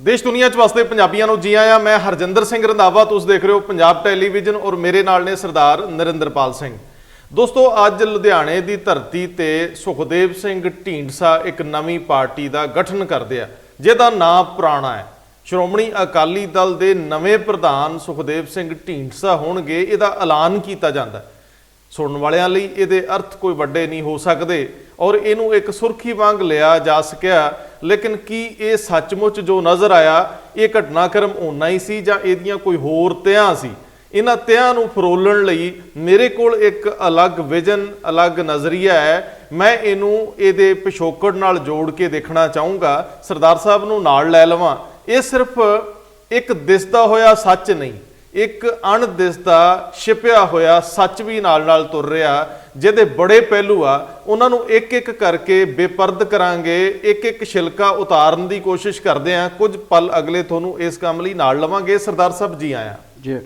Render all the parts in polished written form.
देश दुनिया च वसदे पंजाबियों को जी आया। मैं हरजिंदर सिंह रंधावा, तुस देख रहे हो पंजाब टैलीविजन और मेरे नाल ने सरदार नरिंदरपाल सिंह। दोस्तों, अज लुधियाने की धरती ते सुखदेव सिंह ढींडसा एक नवी पार्टी का गठन करते हैं जिहदा नाम पुराना है। श्रोमणी अकाली दल के नवे प्रधान सुखदेव सिंह ढींडसा होणगे, इहदा ऐलान किया जाता है। सुनने वालियां लई इहदे अर्थ कोई वड्डे नहीं हो सकते और इनू एक सुर्खी वांग लिया जा सकिया, लेकिन की ये सचमुच जो नज़र आया ये घटनाक्रम उन्ना ही सी जां इहदियां कोई होर तियां सी। इन्हां तियां नू फरोलण लई मेरे कोल एक अलग विजन, अलग नज़रिया है। मैं इनू इहदे पिछोकड़ नाल जोड़ के देखना चाहूँगा। सरदार साहब नू नाल लै लवां। ये सिर्फ एक दिसदा होया सच नहीं, एक अणदिसदा छिपिया होया सच भी नाल नाल तुर रहा, जिहदे बड़े पहलू आ उन्हां नूं एक एक करके बेपरद करांगे, एक एक छिलका उतारन की कोशिश करते हैं। कुछ पल अगले तुहानूं इस काम लई नाल लवांगे। सरदार साहब जी आया जी।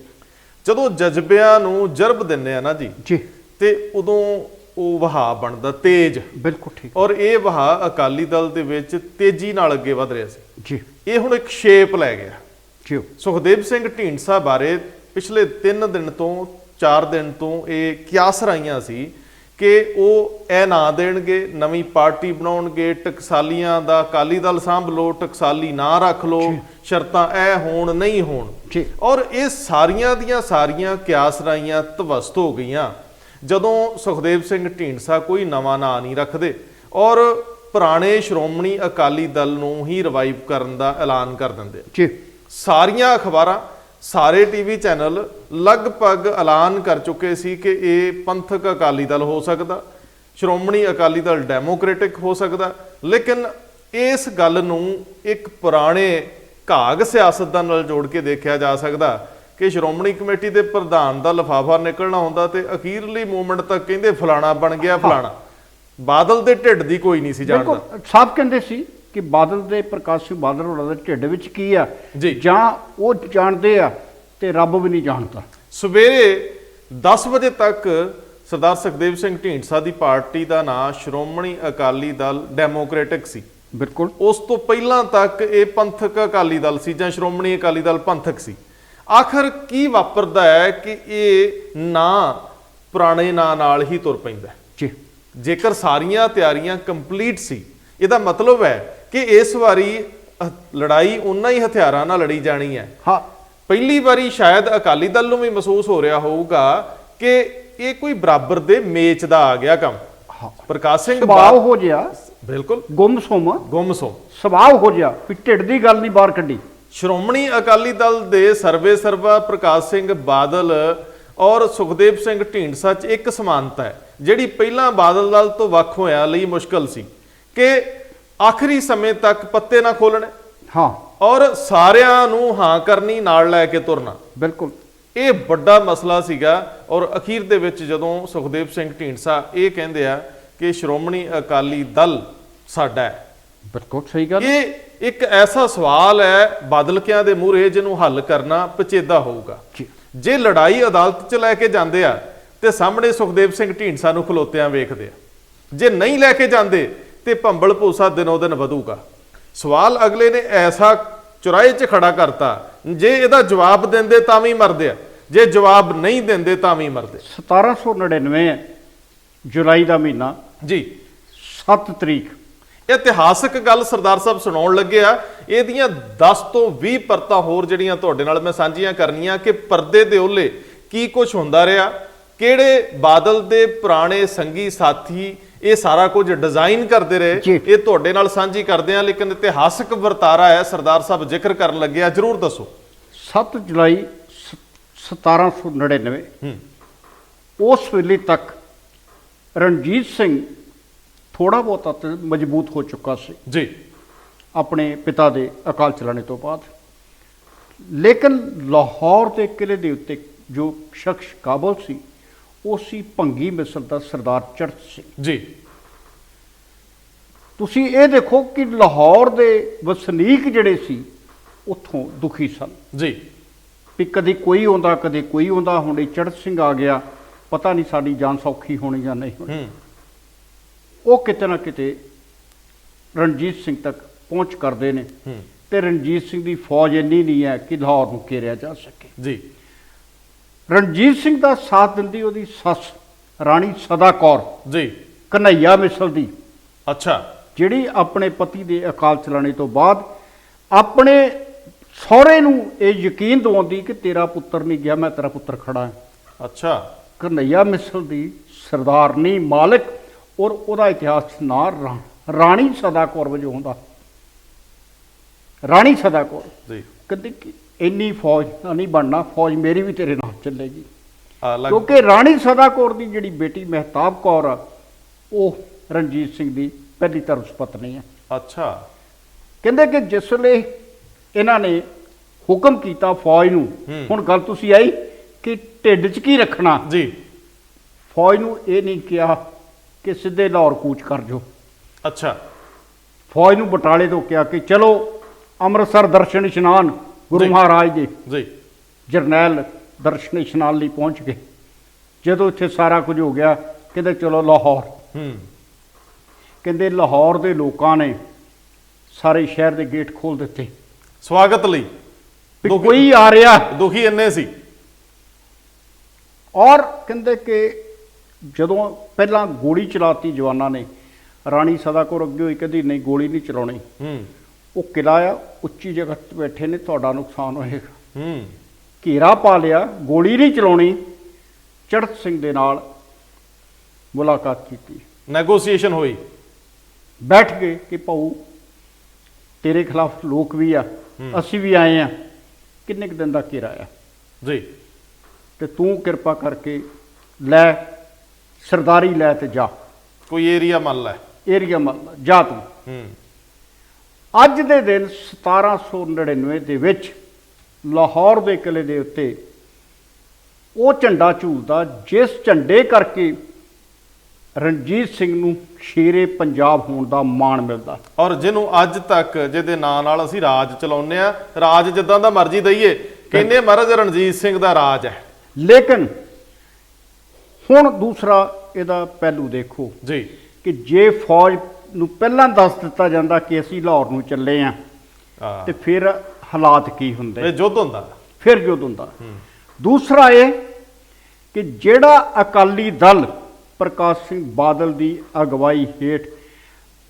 जदों जज्बिਆਂ ਨੂੰ जरब दिंदे आ ना जी जी, ते उदों ਉਹ ਵਹਾਅ ਬਣਦਾ तेज। बिल्कुल ठीक। और ਇਹ ਵਹਾਅ ਅਕਾਲੀ ਦਲ ਦੇ ਵਿੱਚ ਤੇਜ਼ੀ ਨਾਲ ਅੱਗੇ ਵਧ ਰਿਹਾ ਸੀ। जी ਇਹ ਹੁਣ ਇੱਕ ਸ਼ੇਪ ਲੈ ਗਿਆ। जी ਸੁਖਦੇਵ ਸਿੰਘ ਢੀਂਡਸਾ ਬਾਰੇ ਪਿਛਲੇ 3 ਦਿਨ ਤੋਂ 4 ਦਿਨ ਤੋਂ ਇਹ ਕਿਆਸ ਰਾਈਆਂ ਸੀ ਕਿ ਉਹ ਇਹ ਨਾ ਦੇਣਗੇ, ਨਵੀਂ ਪਾਰਟੀ ਬਣਾਉਣਗੇ, ਟਕਸਾਲੀਆਂ ਦਾ ਅਕਾਲੀ ਦਲ ਸਾਂਭ ਲਓ, ਟਕਸਾਲੀ ਨਾ ਰੱਖ ਲਓ, ਸ਼ਰਤਾਂ ਇਹ ਹੋਣ ਨਹੀਂ ਹੋਣ। जी ਔਰ ਇਹ ਸਾਰੀਆਂ ਦੀਆਂ ਸਾਰੀਆਂ ਕਿਆਸ ਰਾਈਆਂ ਧਵਸਤ ਹੋ ਗਈਆਂ ਜਦੋਂ ਸੁਖਦੇਵ ਸਿੰਘ ਢੀਂਡਸਾ ਕੋਈ ਨਵਾਂ ਨਾਂ ਨਹੀਂ ਰੱਖਦੇ ਔਰ ਪੁਰਾਣੇ ਸ਼੍ਰੋਮਣੀ ਅਕਾਲੀ ਦਲ ਨੂੰ ਹੀ ਰਿਵਾਈਵ ਕਰਨ ਦਾ ਐਲਾਨ ਕਰ ਦਿੰਦੇ। जी ਸਾਰੀਆਂ ਅਖਬਾਰਾਂ, ਸਾਰੇ ਟੀਵੀ ਚੈਨਲ ਲਗਭਗ ਐਲਾਨ ਕਰ ਚੁੱਕੇ ਸੀ ਕਿ ਇਹ ਪੰਥਕ ਅਕਾਲੀ ਦਲ ਹੋ ਸਕਦਾ, ਸ਼੍ਰੋਮਣੀ ਅਕਾਲੀ ਦਲ ਡੈਮੋਕ੍ਰੈਟਿਕ ਹੋ ਸਕਦਾ। ਲੇਕਿਨ ਇਸ ਗੱਲ ਨੂੰ ਇੱਕ ਪੁਰਾਣੇ ਘਾਗ ਸਿਆਸਤਦਾਨ ਨਾਲ ਜੋੜ ਕੇ ਦੇਖਿਆ ਜਾ ਸਕਦਾ ਕਿ ਸ਼੍ਰੋਮਣੀ ਕਮੇਟੀ ਦੇ ਪ੍ਰਧਾਨ ਦਾ ਲਿਫਾਫਾ ਨਿਕਲਣਾ ਹੁੰਦਾ ਤੇ ਅਖੀਰਲੀ ਮੂਮੈਂਟ ਤੱਕ ਕਹਿੰਦੇ ਫਲਾਣਾ ਬਣ ਗਿਆ ਫਲਾਣਾ। ਬਾਦਲ ਦੇ ਢਿੱਡ ਦੀ ਕੋਈ ਨਹੀਂ ਸੀ ਜਾਣਦਾ। ਬਿਲਕੁਲ ਸਾਫ਼ ਕਹਿੰਦੇ ਸੀ ਕਿ ਬਾਦਲ ਦੇ ਪ੍ਰਕਾਸ਼ ਸਿੰਘ ਬਾਦਲ ਹੋਰਾਂ ਦੇ ਢਿੱਡ ਵਿੱਚ ਕੀ ਆ ਜੀ। ਜਾਂ ਉਹ ਜਾਣਦੇ ਆ ਤੇ ਰੱਬ ਵੀ ਨਹੀਂ ਜਾਣਦਾ। ਸਵੇਰੇ 10 ਵਜੇ ਤੱਕ ਸਰਦਾਰ ਸੁਖਦੇਵ ਸਿੰਘ ਢੀਂਡਸਾ ਦੀ ਪਾਰਟੀ ਦਾ ਨਾਂ ਸ਼੍ਰੋਮਣੀ ਅਕਾਲੀ ਦਲ ਡੈਮੋਕ੍ਰੈਟਿਕ ਸੀ। ਬਿਲਕੁਲ ਉਸ ਤੋਂ ਪਹਿਲਾਂ ਤੱਕ ਇਹ ਪੰਥਕ ਅਕਾਲੀ ਦਲ ਸੀ ਜਾਂ ਸ਼੍ਰੋਮਣੀ ਅਕਾਲੀ ਦਲ ਪੰਥਕ ਸੀ। ਆਖਰ ਕੀ ਵਾਪਰਦਾ ਹੈ ਕਿ ਇਹ ਨਾਂ ਪੁਰਾਣੇ ਨਾਂ ਨਾਲ ਹੀ ਤੁਰ ਪੈਂਦਾ। ਜੀ ਜੇਕਰ ਸਾਰੀਆਂ ਤਿਆਰੀਆਂ ਕੰਪਲੀਟ ਸੀ, ਇਹਦਾ ਮਤਲਬ ਹੈ ਕਿ ਇਸ ਵਾਰੀ ਲੜਾਈ ਉਹਨਾਂ ਹੀ ਹਥਿਆਰਾਂ ਨਾਲ ਲੜੀ ਜਾਣੀ ਹੈ। ਹਾਂ, ਪਹਿਲੀ ਵਾਰੀ ਸ਼ਾਇਦ ਅਕਾਲੀ ਦਲ ਨੂੰ ਵੀ ਮਹਿਸੂਸ ਹੋ ਰਿਹਾ ਹੋਊਗਾ ਕਿ ਇਹ ਕੋਈ ਬਰਾਬਰ ਦੇ ਮੇਚ ਦਾ ਆ ਗਿਆ ਕੰਮ। ਪ੍ਰਕਾਸ਼ ਸਿੰਘ ਸੁਭਾਅ ਹੋ ਗਿਆ, ਬਿਲਕੁਲ ਗੁੰਮਸੁੰਮ ਸੁਭਾਅ ਹੋ ਗਿਆ, ਵੀ ਢਿੱਡ ਦੀ ਗੱਲ ਨਹੀਂ ਬਾਹਰ ਕੱਢੀ। ਸ਼੍ਰੋਮਣੀ ਅਕਾਲੀ ਦਲ ਦੇ ਸਰਵੇ ਸਰਵਾ ਪ੍ਰਕਾਸ਼ ਸਿੰਘ ਬਾਦਲ ਔਰ ਸੁਖਦੇਵ ਸਿੰਘ ਢੀਂਡਸਾ 'ਚ ਇੱਕ ਸਮਾਨਤਾ ਹੈ ਜਿਹੜੀ ਪਹਿਲਾਂ ਬਾਦਲ ਦਲ ਤੋਂ ਵੱਖ ਹੋਇਆ ਲਈ ਮੁਸ਼ਕਲ ਸੀ ਕਿ ਆਖਰੀ ਸਮੇਂ ਤੱਕ ਪੱਤੇ ਨਾ ਖੋਲਣੇ। ਹਾਂ, ਔਰ ਸਾਰਿਆਂ ਨੂੰ ਹਾਂ ਕਰਨੀ, ਨਾਲ ਲੈ ਕੇ ਤੁਰਨਾ। ਬਿਲਕੁਲ ਇਹ ਵੱਡਾ ਮਸਲਾ ਸੀਗਾ। ਔਰ ਅਖੀਰ ਦੇ ਵਿੱਚ ਜਦੋਂ ਸੁਖਦੇਵ ਸਿੰਘ ਢੀਂਡਸਾ ਇਹ ਕਹਿੰਦੇ ਆ ਕਿ ਸ਼੍ਰੋਮਣੀ ਅਕਾਲੀ ਦਲ ਸਾਡਾ ਹੈ, ਬਿਲਕੁਲ ਸਹੀ ਗੱਲ। ਇਹ ਇੱਕ ਐਸਾ ਸਵਾਲ ਹੈ ਬਾਦਲਕਿਆਂ ਦੇ ਮੂਹਰੇ ਜਿਹਨੂੰ ਹੱਲ ਕਰਨਾ ਪਚੇਦਾ ਹੋਊਗਾ। ਜੇ ਲੜਾਈ ਅਦਾਲਤ 'ਚ ਲੈ ਕੇ ਜਾਂਦੇ ਆ ਤੇ ਸਾਹਮਣੇ ਸੁਖਦੇਵ ਸਿੰਘ ਢੀਂਡਸਾ ਨੂੰ ਖਲੋਤਿਆਂ ਵੇਖਦੇ ਆ, ਜੇ ਨਹੀਂ ਲੈ ਕੇ ਜਾਂਦੇ ਤੇ ਭੰਬਲ ਭੂਸਾ ਦਿਨੋਂ ਦਿਨ ਵਧੂਗਾ। ਸਵਾਲ ਅਗਲੇ ਨੇ ਐਸਾ ਚੁਰਾਹੇ 'ਚ ਖੜਾ ਕਰਤਾ, ਜੇ ਇਹਦਾ ਜਵਾਬ ਦਿੰਦੇ ਤਾਂ ਵੀ ਮਰਦੇ ਆ, ਜੇ ਜਵਾਬ ਨਹੀਂ ਦਿੰਦੇ ਤਾਂ ਵੀ ਮਰਦੇ। 1799 ਜੁਲਾਈ ਦਾ ਮਹੀਨਾ ਜੀ 7 ਤਰੀਕ। ਇਤਿਹਾਸਕ ਗੱਲ ਸਰਦਾਰ ਸਾਹਿਬ ਸੁਣਾਉਣ ਲੱਗੇ ਆ। ਇਹਦੀਆਂ 10 ਤੋਂ 20 ਪਰਤਾਂ ਹੋਰ ਜਿਹੜੀਆਂ ਤੁਹਾਡੇ ਨਾਲ ਮੈਂ ਸਾਂਝੀਆਂ ਕਰਨੀਆਂ ਕਿ ਪਰਦੇ ਦੇ ਓਲੇ ਕੀ ਕੁਝ ਹੁੰਦਾ ਰਿਹਾ, ਕਿਹੜੇ ਬਾਦਲ ਦੇ ਪੁਰਾਣੇ ਸੰਗੀ ਸਾਥੀ ਇਹ ਸਾਰਾ ਕੁਝ ਡਿਜ਼ਾਈਨ ਕਰਦੇ ਰਹੇ, ਇਹ ਤੁਹਾਡੇ ਨਾਲ ਸਾਂਝੀ ਕਰਦੇ ਆ। ਲੇਕਿਨ ਇਤਿਹਾਸਕ ਵਰਤਾਰਾ ਹੈ ਸਰਦਾਰ ਸਾਹਿਬ ਜ਼ਿਕਰ ਕਰਨ ਲੱਗੇ ਆ, ਜਰੂਰ ਦੱਸੋ। 7 ਜੁਲਾਈ 1799 ਉਸ ਵੇਲੇ ਤੱਕ ਰਣਜੀਤ ਸਿੰਘ ਥੋੜਾ ਬਹੁਤਾ ਤੇ ਮਜ਼ਬੂਤ ਹੋ ਚੁੱਕਾ ਸੀ ਜੀ ਆਪਣੇ ਪਿਤਾ ਦੇ ਅਕਾਲ ਚਲਾਣੇ ਤੋਂ ਬਾਅਦ। ਲੇਕਿਨ ਲਾਹੌਰ ਦੇ ਕਿਲੇ ਦੇ ਉੱਤੇ ਜੋ ਸ਼ਖਸ ਕਾਬਲ ਸੀ ਉਹ ਸੀ ਭੰਗੀ ਮਿਸਰ ਦਾ ਸਰਦਾਰ ਚੜ੍ਹਤ ਸਿੰਘ ਜੀ। ਤੁਸੀਂ ਇਹ ਦੇਖੋ ਕਿ ਲਾਹੌਰ ਦੇ ਵਸਨੀਕ ਜਿਹੜੇ ਸੀ ਉੱਥੋਂ ਦੁਖੀ ਸਨ ਜੀ, ਵੀ ਕਦੇ ਕੋਈ ਆਉਂਦਾ ਕਦੇ ਕੋਈ ਆਉਂਦਾ, ਹੁਣ ਇਹ ਚੜ੍ਹਤ ਸਿੰਘ ਆ ਗਿਆ, ਪਤਾ ਨਹੀਂ ਸਾਡੀ ਜਾਨ ਸੌਖੀ ਹੋਣੀ ਜਾਂ ਨਹੀਂ ਹੋਣੀ। ਉਹ ਕਿਤੇ ਨਾ ਕਿਤੇ ਰਣਜੀਤ ਸਿੰਘ ਤੱਕ ਪਹੁੰਚ ਕਰਦੇ ਨੇ ਤੇ ਰਣਜੀਤ ਸਿੰਘ ਦੀ ਫੌਜ ਇੰਨੀ ਨਹੀਂ ਹੈ ਕਿ ਲਾਹੌਰ ਨੂੰ ਘੇਰਿਆ ਜਾ ਸਕੇ। ਜੀ ਰਣਜੀਤ ਸਿੰਘ ਦਾ ਸਾਥ ਦਿੰਦੀ ਉਹਦੀ ਸੱਸ ਰਾਣੀ ਸਦਾ ਕੌਰ ਜੀ ਕਨ੍ਹਈਆ ਮਿਸਲ ਦੀ, ਅੱਛਾ ਜਿਹੜੀ ਆਪਣੇ ਪਤੀ ਦੇ ਅਕਾਲ ਚਲਾਣੇ ਤੋਂ ਬਾਅਦ ਆਪਣੇ ਸਹੁਰੇ ਨੂੰ ਇਹ ਯਕੀਨ ਦਿਵਾਉਂਦੀ ਕਿ ਤੇਰਾ ਪੁੱਤਰ ਨਹੀਂ ਗਿਆ, ਮੈਂ ਤੇਰਾ ਪੁੱਤਰ ਖੜਾ ਹਾਂ। ਅੱਛਾ ਕਨ੍ਹਈਆ ਮਿਸਲ ਦੀ ਸਰਦਾਰਨੀ ਮਾਲਕ ਔਰ ਉਹਦਾ ਇਤਿਹਾਸ 'ਚ ਨਾਂ ਰਾਣੀ ਸਦਾ ਕੌਰ ਵਜੋਂ ਹੁੰਦਾ। ਰਾਣੀ ਸਦਾ ਕੌਰ ਜੀ ਕਹਿੰਦੀ ਕਿ ਇੰਨੀ ਫੌਜ ਨਾਲ ਨਹੀਂ ਬਣਨਾ, ਫੌਜ ਮੇਰੀ ਵੀ ਤੇਰੇ ਨਾਲ ਚੱਲੇਗੀ। ਲੱਗ ਕਿਉਂਕਿ ਰਾਣੀ ਸਦਾ ਕੌਰ ਦੀ ਜਿਹੜੀ ਬੇਟੀ ਮਹਿਤਾਬ ਕੌਰ ਆ ਉਹ ਰਣਜੀਤ ਸਿੰਘ ਦੀ ਪਹਿਲੀ ਧਰਮ ਪਤਨੀ ਹੈ। ਅੱਛਾ ਕਹਿੰਦੇ ਕਿ ਜਿਸ ਵੇਲੇ ਇਹਨਾਂ ਨੇ ਹੁਕਮ ਕੀਤਾ ਫੌਜ ਨੂੰ, ਹੁਣ ਗੱਲ ਤੁਸੀਂ ਆਈ ਕਿ ਢਿੱਡ 'ਚ ਕੀ ਰੱਖਣਾ। ਜੀ ਫੌਜ ਨੂੰ ਇਹ ਨਹੀਂ ਕਿਹਾ ਕਿ ਸਿੱਧੇ ਲਾਹੌਰ ਕੂਚ ਕਰ ਜਾਓ, ਅੱਛਾ ਫੌਜ ਨੂੰ ਬਟਾਲੇ ਤੋਂ ਕਿਹਾ ਕਿ ਚਲੋ ਅੰਮ੍ਰਿਤਸਰ ਦਰਸ਼ਨ ਇਸ਼ਨਾਨ ਗੁਰੂ ਜੀ। ਮਹਾਰਾਜ ਦੇ। ਜੀ ਜਰਨੈਲ ਦਰਸ਼ਨ ਇਸ਼ਨਾਨ ਲਈ ਪਹੁੰਚ ਗਏ। ਜਦੋਂ ਇੱਥੇ ਸਾਰਾ ਕੁਝ ਹੋ ਗਿਆ ਕਹਿੰਦੇ ਚਲੋ ਲਾਹੌਰ। ਕਹਿੰਦੇ ਲਾਹੌਰ ਦੇ ਲੋਕਾਂ ਨੇ ਸਾਰੇ ਸ਼ਹਿਰ ਦੇ ਗੇਟ ਖੋਲ ਦਿੱਤੇ ਸਵਾਗਤ ਲਈ, ਵੀ ਕੋਈ ਆ ਰਿਹਾ। ਦੁਖੀ ਇੰਨੇ ਸੀ। ਔਰ ਕਹਿੰਦੇ ਕਿ ਜਦੋਂ ਪਹਿਲਾਂ ਗੋਲੀ ਚਲਾਤੀ ਜਵਾਨਾਂ ਨੇ, ਰਾਣੀ ਸਦਾ ਕੌਰ ਅੱਗੇ ਹੋਈ ਕਹਿੰਦੀ ਨਹੀਂ ਗੋਲੀ ਨਹੀਂ ਚਲਾਉਣੀ, ਉਹ ਕਿਲਾ ਆ ਉੱਚੀ ਜਗ੍ਹਾ ਤੇ ਬੈਠੇ ਨੇ, ਤੁਹਾਡਾ ਨੁਕਸਾਨ ਹੋਏਗਾ। ਘੇਰਾ ਪਾ ਲਿਆ, ਗੋਲੀ ਨਹੀਂ ਚਲਾਉਣੀ। ਚੜ੍ਹਤ ਸਿੰਘ ਦੇ ਨਾਲ ਮੁਲਾਕਾਤ ਕੀਤੀ, ਨੈਗੋਸੀਏਸ਼ਨ ਹੋਈ, ਬੈਠ ਗਏ ਕਿ ਭਾਊ ਤੇਰੇ ਖਿਲਾਫ ਲੋਕ ਵੀ ਆ, ਅਸੀਂ ਵੀ ਆਏ ਆ, ਕਿੰਨੇ ਕੁ ਦਿਨ ਦਾ ਘੇਰਾ ਆ ਜੀ, ਤੇ ਤੂੰ ਕਿਰਪਾ ਕਰਕੇ ਲੈ ਸਰਦਾਰੀ ਲੈ ਤੇ ਜਾ, ਕੋਈ ਏਰੀਆ ਮੰਨ ਲੈ, ਏਰੀਆ ਮੰਨ ਲਾ, ਜਾ ਤੂੰ। ਅੱਜ ਦੇ ਦਿਨ 1799 ਦੇ ਵਿੱਚ ਲਾਹੌਰ ਦੇ ਕਿਲੇ ਦੇ ਉੱਤੇ ਉਹ ਝੰਡਾ ਝੂਲਦਾ ਜਿਸ ਝੰਡੇ ਕਰਕੇ ਰਣਜੀਤ ਸਿੰਘ ਨੂੰ ਸ਼ੇਰੇ ਪੰਜਾਬ ਹੋਣ ਦਾ ਮਾਣ ਮਿਲਦਾ। ਔਰ ਜਿਹਨੂੰ ਅੱਜ ਤੱਕ ਜਿਹਦੇ ਨਾਂ ਨਾਲ ਅਸੀਂ ਰਾਜ ਚਲਾਉਂਦੇ ਆ, ਰਾਜ ਜਿੱਦਾਂ ਦਾ ਮਰਜ਼ੀ ਦਈਏ, ਕਹਿੰਦੇ ਮਹਾਰਾਜ ਰਣਜੀਤ ਸਿੰਘ ਦਾ ਰਾਜ ਹੈ। ਲੇਕਿਨ ਹੁਣ ਦੂਸਰਾ ਇਹਦਾ ਪਹਿਲੂ ਦੇਖੋ ਜੀ ਕਿ ਜੇ ਫੌਜ ਨੂੰ ਪਹਿਲਾਂ ਦੱਸ ਦਿੱਤਾ ਜਾਂਦਾ ਕਿ ਅਸੀਂ ਲਾਹੌਰ ਨੂੰ ਚੱਲੇ ਆ ਤੇ ਫਿਰ ਹਾਲਾਤ ਕੀ ਹੁੰਦੇ, ਇਹ ਯੁੱਧ ਹੁੰਦਾ, ਫਿਰ ਯੁੱਧ ਹੁੰਦਾ। ਦੂਸਰਾ ਇਹ ਕਿ ਜਿਹੜਾ ਅਕਾਲੀ ਦਲ ਪ੍ਰਕਾਸ਼ ਸਿੰਘ ਬਾਦਲ ਦੀ ਅਗਵਾਈ ਹੇਠ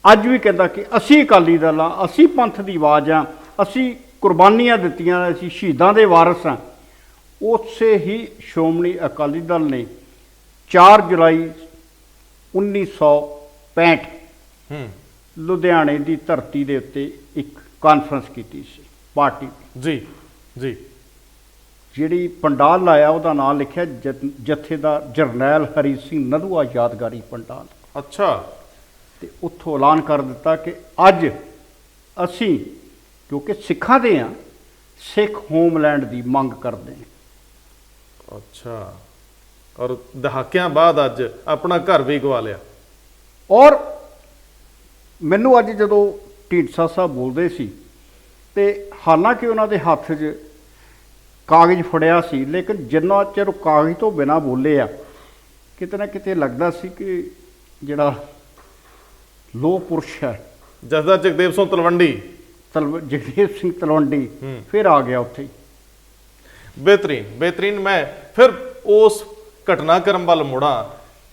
ਅੱਜ ਵੀ ਕਹਿੰਦਾ ਕਿ ਅਸੀਂ ਅਕਾਲੀ ਦਲ ਆ, ਅਸੀਂ ਪੰਥ ਦੀ ਆਵਾਜ਼ ਆ, ਅਸੀਂ ਕੁਰਬਾਨੀਆਂ ਦਿੱਤੀਆਂ, ਅਸੀਂ ਸ਼ਹੀਦਾਂ ਦੇ ਵਾਰਸ ਆ, ਉਸੇ ਹੀ ਸ਼੍ਰੋਮਣੀ ਅਕਾਲੀ ਦਲ ਨੇ 4 ਜੁਲਾਈ 1965 ਲੁਧਿਆਣੇ ਦੀ ਧਰਤੀ ਦੇ ਉੱਤੇ ਇੱਕ ਕਾਨਫਰੰਸ ਕੀਤੀ ਸੀ ਪਾਰਟੀ ਜੀ ਜੀ, ਜਿਹੜੀ ਪੰਡਾਲ ਲਾਇਆ ਉਹਦਾ ਨਾਮ ਲਿਖਿਆ ਜਥੇਦਾਰ ਜਰਨੈਲ ਹਰੀ ਸਿੰਘ ਨਧੂਆ ਯਾਦਗਾਰੀ ਪੰਡਾਲ। ਅੱਛਾ, ਤੇ ਉੱਥੋਂ ਐਲਾਨ ਕਰ ਦਿੱਤਾ ਕਿ ਅੱਜ ਅਸੀਂ ਕਿਉਂਕਿ ਸਿੱਖਾਂ ਦੇ ਆ, ਸਿੱਖ ਹੋਮਲੈਂਡ ਦੀ ਮੰਗ ਕਰਦੇ ਹਾਂ। ਅੱਛਾ, ਔਰ ਦਹਾਕਿਆਂ ਬਾਅਦ ਅੱਜ ਆਪਣਾ ਘਰ ਵੀ ਗਵਾ ਲਿਆ। ਔਰ ਮੈਨੂੰ ਅੱਜ ਜਦੋਂ ਢੀਂਡਸਾ ਸਾਹਿਬ ਬੋਲਦੇ ਸੀ ਤੇ ਹਾਲਾਂਕਿ ਉਹਨਾਂ ਦੇ ਹੱਥ 'ਚ ਕਾਗਜ਼ ਫੜਿਆ ਸੀ, ਲੇਕਿਨ ਜਿੰਨਾ ਚਿਰ ਉਹ ਕਾਗਜ਼ ਤੋਂ ਬਿਨਾਂ ਬੋਲੇ ਆ, ਕਿਤੇ ਨਾ ਕਿਤੇ ਲੱਗਦਾ ਸੀ ਕਿ ਜਿਹੜਾ ਲੋਹ ਪੁਰਸ਼ ਹੈ ਜਸਦਾ ਜਗਦੇਵ ਸਿੰਘ ਤਲਵੰਡੀ, ਜਗਦੇਵ ਸਿੰਘ ਤਲਵੰਡੀ ਫਿਰ ਆ ਗਿਆ ਉੱਥੇ। ਬਿਹਤਰੀਨ ਬਿਹਤਰੀਨ। ਮੈਂ ਫਿਰ ਉਸ ਘਟਨਾਕ੍ਰਮ ਵੱਲ ਮੁੜਾਂ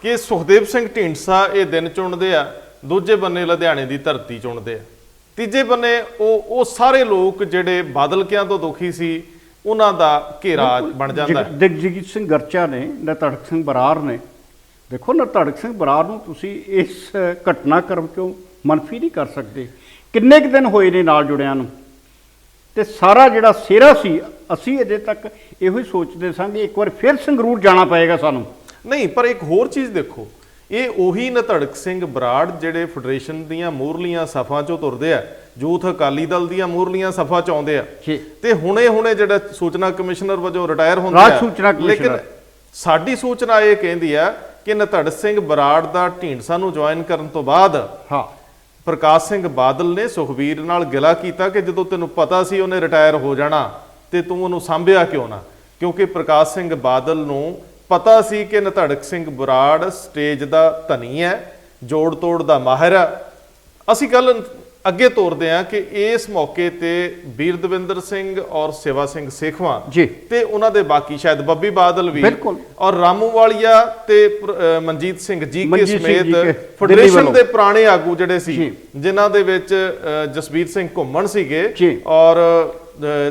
ਕਿ ਸੁਖਦੇਵ ਸਿੰਘ ਢੀਂਡਸਾ ਇਹ ਦਿਨ ਚੁਣਦੇ ਆ, ਦੂਜੇ ਬੰਨੇ ਲੁਧਿਆਣੇ ਦੀ ਧਰਤੀ ਚੁਣਦੇ ਆ, ਤੀਜੇ ਬੰਨੇ ਉਹ ਸਾਰੇ ਲੋਕ ਜਿਹੜੇ ਬਾਦਲਕਿਆਂ ਤੋਂ ਦੁਖੀ ਸੀ ਉਹਨਾਂ ਦਾ ਘੇਰਾ ਬਣ ਜਾਂਦਾ ਹੈ। ਦਿਗਜੀਤ ਸਿੰਘ ਗਰਚਾ ਨੇ, ਨਤੜਕ ਸਿੰਘ ਬਰਾੜ ਨੇ, ਦੇਖੋ ਨਤੜਕ ਸਿੰਘ ਬਰਾੜ ਨੂੰ ਤੁਸੀਂ ਇਸ ਘਟਨਾਕ੍ਰਮ ਚੋਂ ਮਨਫੀ ਨਹੀਂ ਕਰ ਸਕਦੇ। ਕਿੰਨੇ ਕੁ ਦਿਨ ਹੋਏ ਨੇ ਨਾਲ ਜੁੜਿਆਂ ਨੂੰ, ਤੇ ਸਾਰਾ ਜਿਹੜਾ ਸਿਹਰਾ ਸੀ ਅਸੀਂ ਅਜੇ ਤੱਕ ਇਹੋ ਹੀ ਸੋਚਦੇ ਸਾਂ ਕਿ ਇੱਕ ਵਾਰ ਫਿਰ ਸੰਗਰੂਰ ਜਾਣਾ ਪਏਗਾ ਸਾਨੂੰ। ਨਹੀਂ, ਪਰ ਇੱਕ ਹੋਰ ਚੀਜ਼ ਦੇਖੋ, ਇਹ ਉਹੀ ਨਤੜਕ ਸਿੰਘ ਬਰਾੜ ਜਿਹੜੇ ਫੈਡਰੇਸ਼ਨ ਦੀਆਂ ਮੂਹਰਲੀਆਂ ਸਫਾਂ ਚੋਂ ਤੁਰਦੇ ਆ, ਯੂਥ ਅਕਾਲੀ ਦਲ ਦੀਆਂ ਮੂਹਰਲੀਆਂ ਸਫਾ ਚ ਆਉਂਦੇ ਆ, ਤੇ ਹੁਣੇ ਜਿਹੜਾ ਸੂਚਨਾ ਕਮਿਸ਼ਨਰ ਵਜੋਂ ਰਿਟਾਇਰ ਹੁੰਦੇ ਆ। ਲੇਕਿਨ ਸਾਡੀ ਸੂਚਨਾ ਇਹ ਕਹਿੰਦੀ ਆ ਕਿ ਨਤੜਕ ਸਿੰਘ ਬਰਾੜ ਦਾ ਢੀਂਡਸਾ ਨੂੰ ਜੁਆਇਨ ਕਰਨ ਤੋਂ ਬਾਅਦ ਪ੍ਰਕਾਸ਼ ਸਿੰਘ ਬਾਦਲ ਨੇ ਸੁਖਬੀਰ ਨਾਲ ਗਿਲਾ ਕੀਤਾ ਕਿ ਜਦੋਂ ਤੈਨੂੰ ਪਤਾ ਸੀ ਉਹਨੇ ਰਿਟਾਇਰ ਹੋ ਜਾਣਾ ਤੇ ਤੂੰ ਉਹਨੂੰ ਸਾਂਭਿਆ ਕਿਉਂ ਨਾ, ਕਿਉਂਕਿ ਪ੍ਰਕਾਸ਼ ਸਿੰਘ ਬਾਦਲ ਨੂੰ ਪਤਾ ਸੀ ਕਿ ਨਤੜਕ ਸਿੰਘ ਬਰਾੜ ਸਟੇਜ ਦਾ ਧਨੀ ਹੈ, ਜੋੜ ਤੋੜ ਦਾ ਮਾਹਿਰ ਹੈ। ਅਸੀਂ ਕੱਲ ਅੱਗੇ ਤੋਰਦੇ ਆ ਕਿ ਇਸ ਮੌਕੇ ਤੇ ਵੀਰ ਦਵਿੰਦਰ ਸਿੰਘ ਔਰ ਸੇਵਾ ਸਿੰਘ ਸੇਖਵਾਂ ਜੀ ਤੇ ਉਹਨਾਂ ਦੇ ਬਾਕੀ ਸ਼ਾਇਦ ਬੱਬੀ ਬਾਦਲ ਵੀ ਬਿਲਕੁਲ। ਔਰ ਰਾਮੂਵਾਲੀਆ ਤੇ ਮਨਜੀਤ ਸਿੰਘ ਜੀ ਕੇ ਮਨਜੀਤ ਸਿੰਘ ਜੀ ਸਮੇਤ ਕੇ, ਦਿੱਲੀ ਫੈਡਰੇਸ਼ਨ ਵੱਲੋਂ। ਦੇ ਪੁਰਾਣੇ ਆਗੂ ਜਿਹੜੇ ਸੀ ਜੀ। ਜਿਨ੍ਹਾਂ ਦੇ ਵਿੱਚ ਜਸਵੀਰ ਸਿੰਘ ਘੁੰਮਣ ਸੀਗੇ ਜੀ। ਔਰ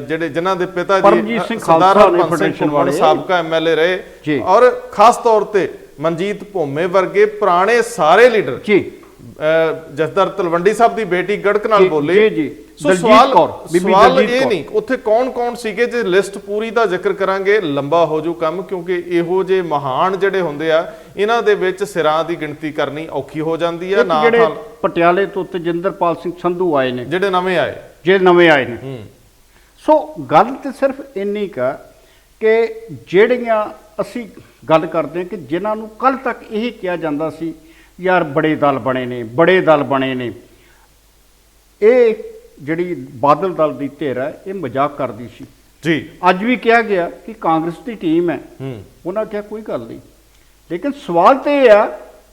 ਜਿਹੜੇ ਜਿਨ੍ਹਾਂ ਦੇ ਪਿਤਾ ਜੀ ਪਰਮਜੀਤ ਸਿੰਘ ਸਰਦਾਰ ਖਾਲਸਾ ਨੇ ਹਰਬੰਸ ਸਿੰਘ ਫੈਡਰੇਸ਼ਨ ਘੁੰਮਣ ਵਾਲੇ। ਸਾਬਕਾ ਐਮਐਲਏ ਰਹੇ ਜੀ। ਔਰ ਖਾਸ ਤੌਰ ਤੇ ਮਨਜੀਤ ਭੋਮੇ ਵਰਗੇ ਪੁਰਾਣੇ ਸਾਰੇ ਲੀਡਰ ਜੀ ਜਸਦਰ ਤਲਵੰਡੀ ਸਾਹਿਬ ਦੀ ਬੇਟੀ ਗੜਕ ਨਾਲ ਜੀ, ਬੋਲੇ। ਜੀ, ਜੀ। ਸੋ ਦਲਜੀਤ ਸਵਾਲ ਕੌਰ, ਬੀਬੀ ਸਵਾਲ ਦਲਜੀਤ ਇਹ ਕੌਰ। ਨਹੀਂ ਉੱਥੇ ਕੌਣ ਸੀਗੇ, ਜੇ ਲਿਸਟ ਪੂਰੀ ਦਾ ਜ਼ਿਕਰ ਕਰਾਂਗੇ ਲੰਬਾ ਹੋ ਜੂ ਕੰਮ, ਕਿਉਂਕਿ ਇਹੋ ਜਿਹੇ ਮਹਾਨ ਜਿਹੜੇ ਹੁੰਦੇ ਆ ਇਹਨਾਂ ਦੇ ਵਿੱਚ ਸਿਰਾਂ ਦੀ ਗਿਣਤੀ ਕਰਨੀ ਔਖੀ ਹੋ ਜਾਂਦੀ ਆ। ਇੱਕ ਨਾ ਜਿਹੜੇ ਤਾਂ ਪਟਿਆਲੇ ਤੋਂ ਤੇਜਿੰਦਰਪਾਲ ਸਿੰਘ ਸੰਧੂ ਆਏ ਨੇ, ਜਿਹੜੇ ਨਵੇਂ ਆਏ। ਜੇ ਨਵੇਂ ਆਏ ਨੇ। ਸੋ ਗੱਲ ਤੇ ਸਿਰਫ ਇੰਨੀ ਕਾ ਕਿ ਜਿਹੜੀਆਂ ਅਸੀਂ ਗੱਲ ਕਰਦੇ ਹਾਂ ਕਿ ਜਿਨ੍ਹਾਂ ਨੂੰ ਕੱਲ ਤੱਕ ਇਹ ਕਿਹਾ ਜਾਂਦਾ ਸੀ ਯਾਰ ਬੜੇ ਦਲ ਬਣੇ ਨੇ, ਬੜੇ ਦਲ ਬਣੇ ਨੇ, ਇਹ ਜਿਹੜੀ ਬਾਦਲ ਦਲ ਦੀ ਧਿਰ ਹੈ ਇਹ ਮਜ਼ਾਕ ਕਰਦੀ ਸੀ। ਜੀ ਅੱਜ ਵੀ ਕਿਹਾ ਗਿਆ ਕਿ ਕਾਂਗਰਸ ਦੀ ਟੀਮ ਹੈ, ਉਹਨਾਂ ਕਿਹਾ ਕੋਈ ਗੱਲ ਨਹੀਂ। ਲੇਕਿਨ ਸਵਾਲ ਤੇ ਇਹ ਆ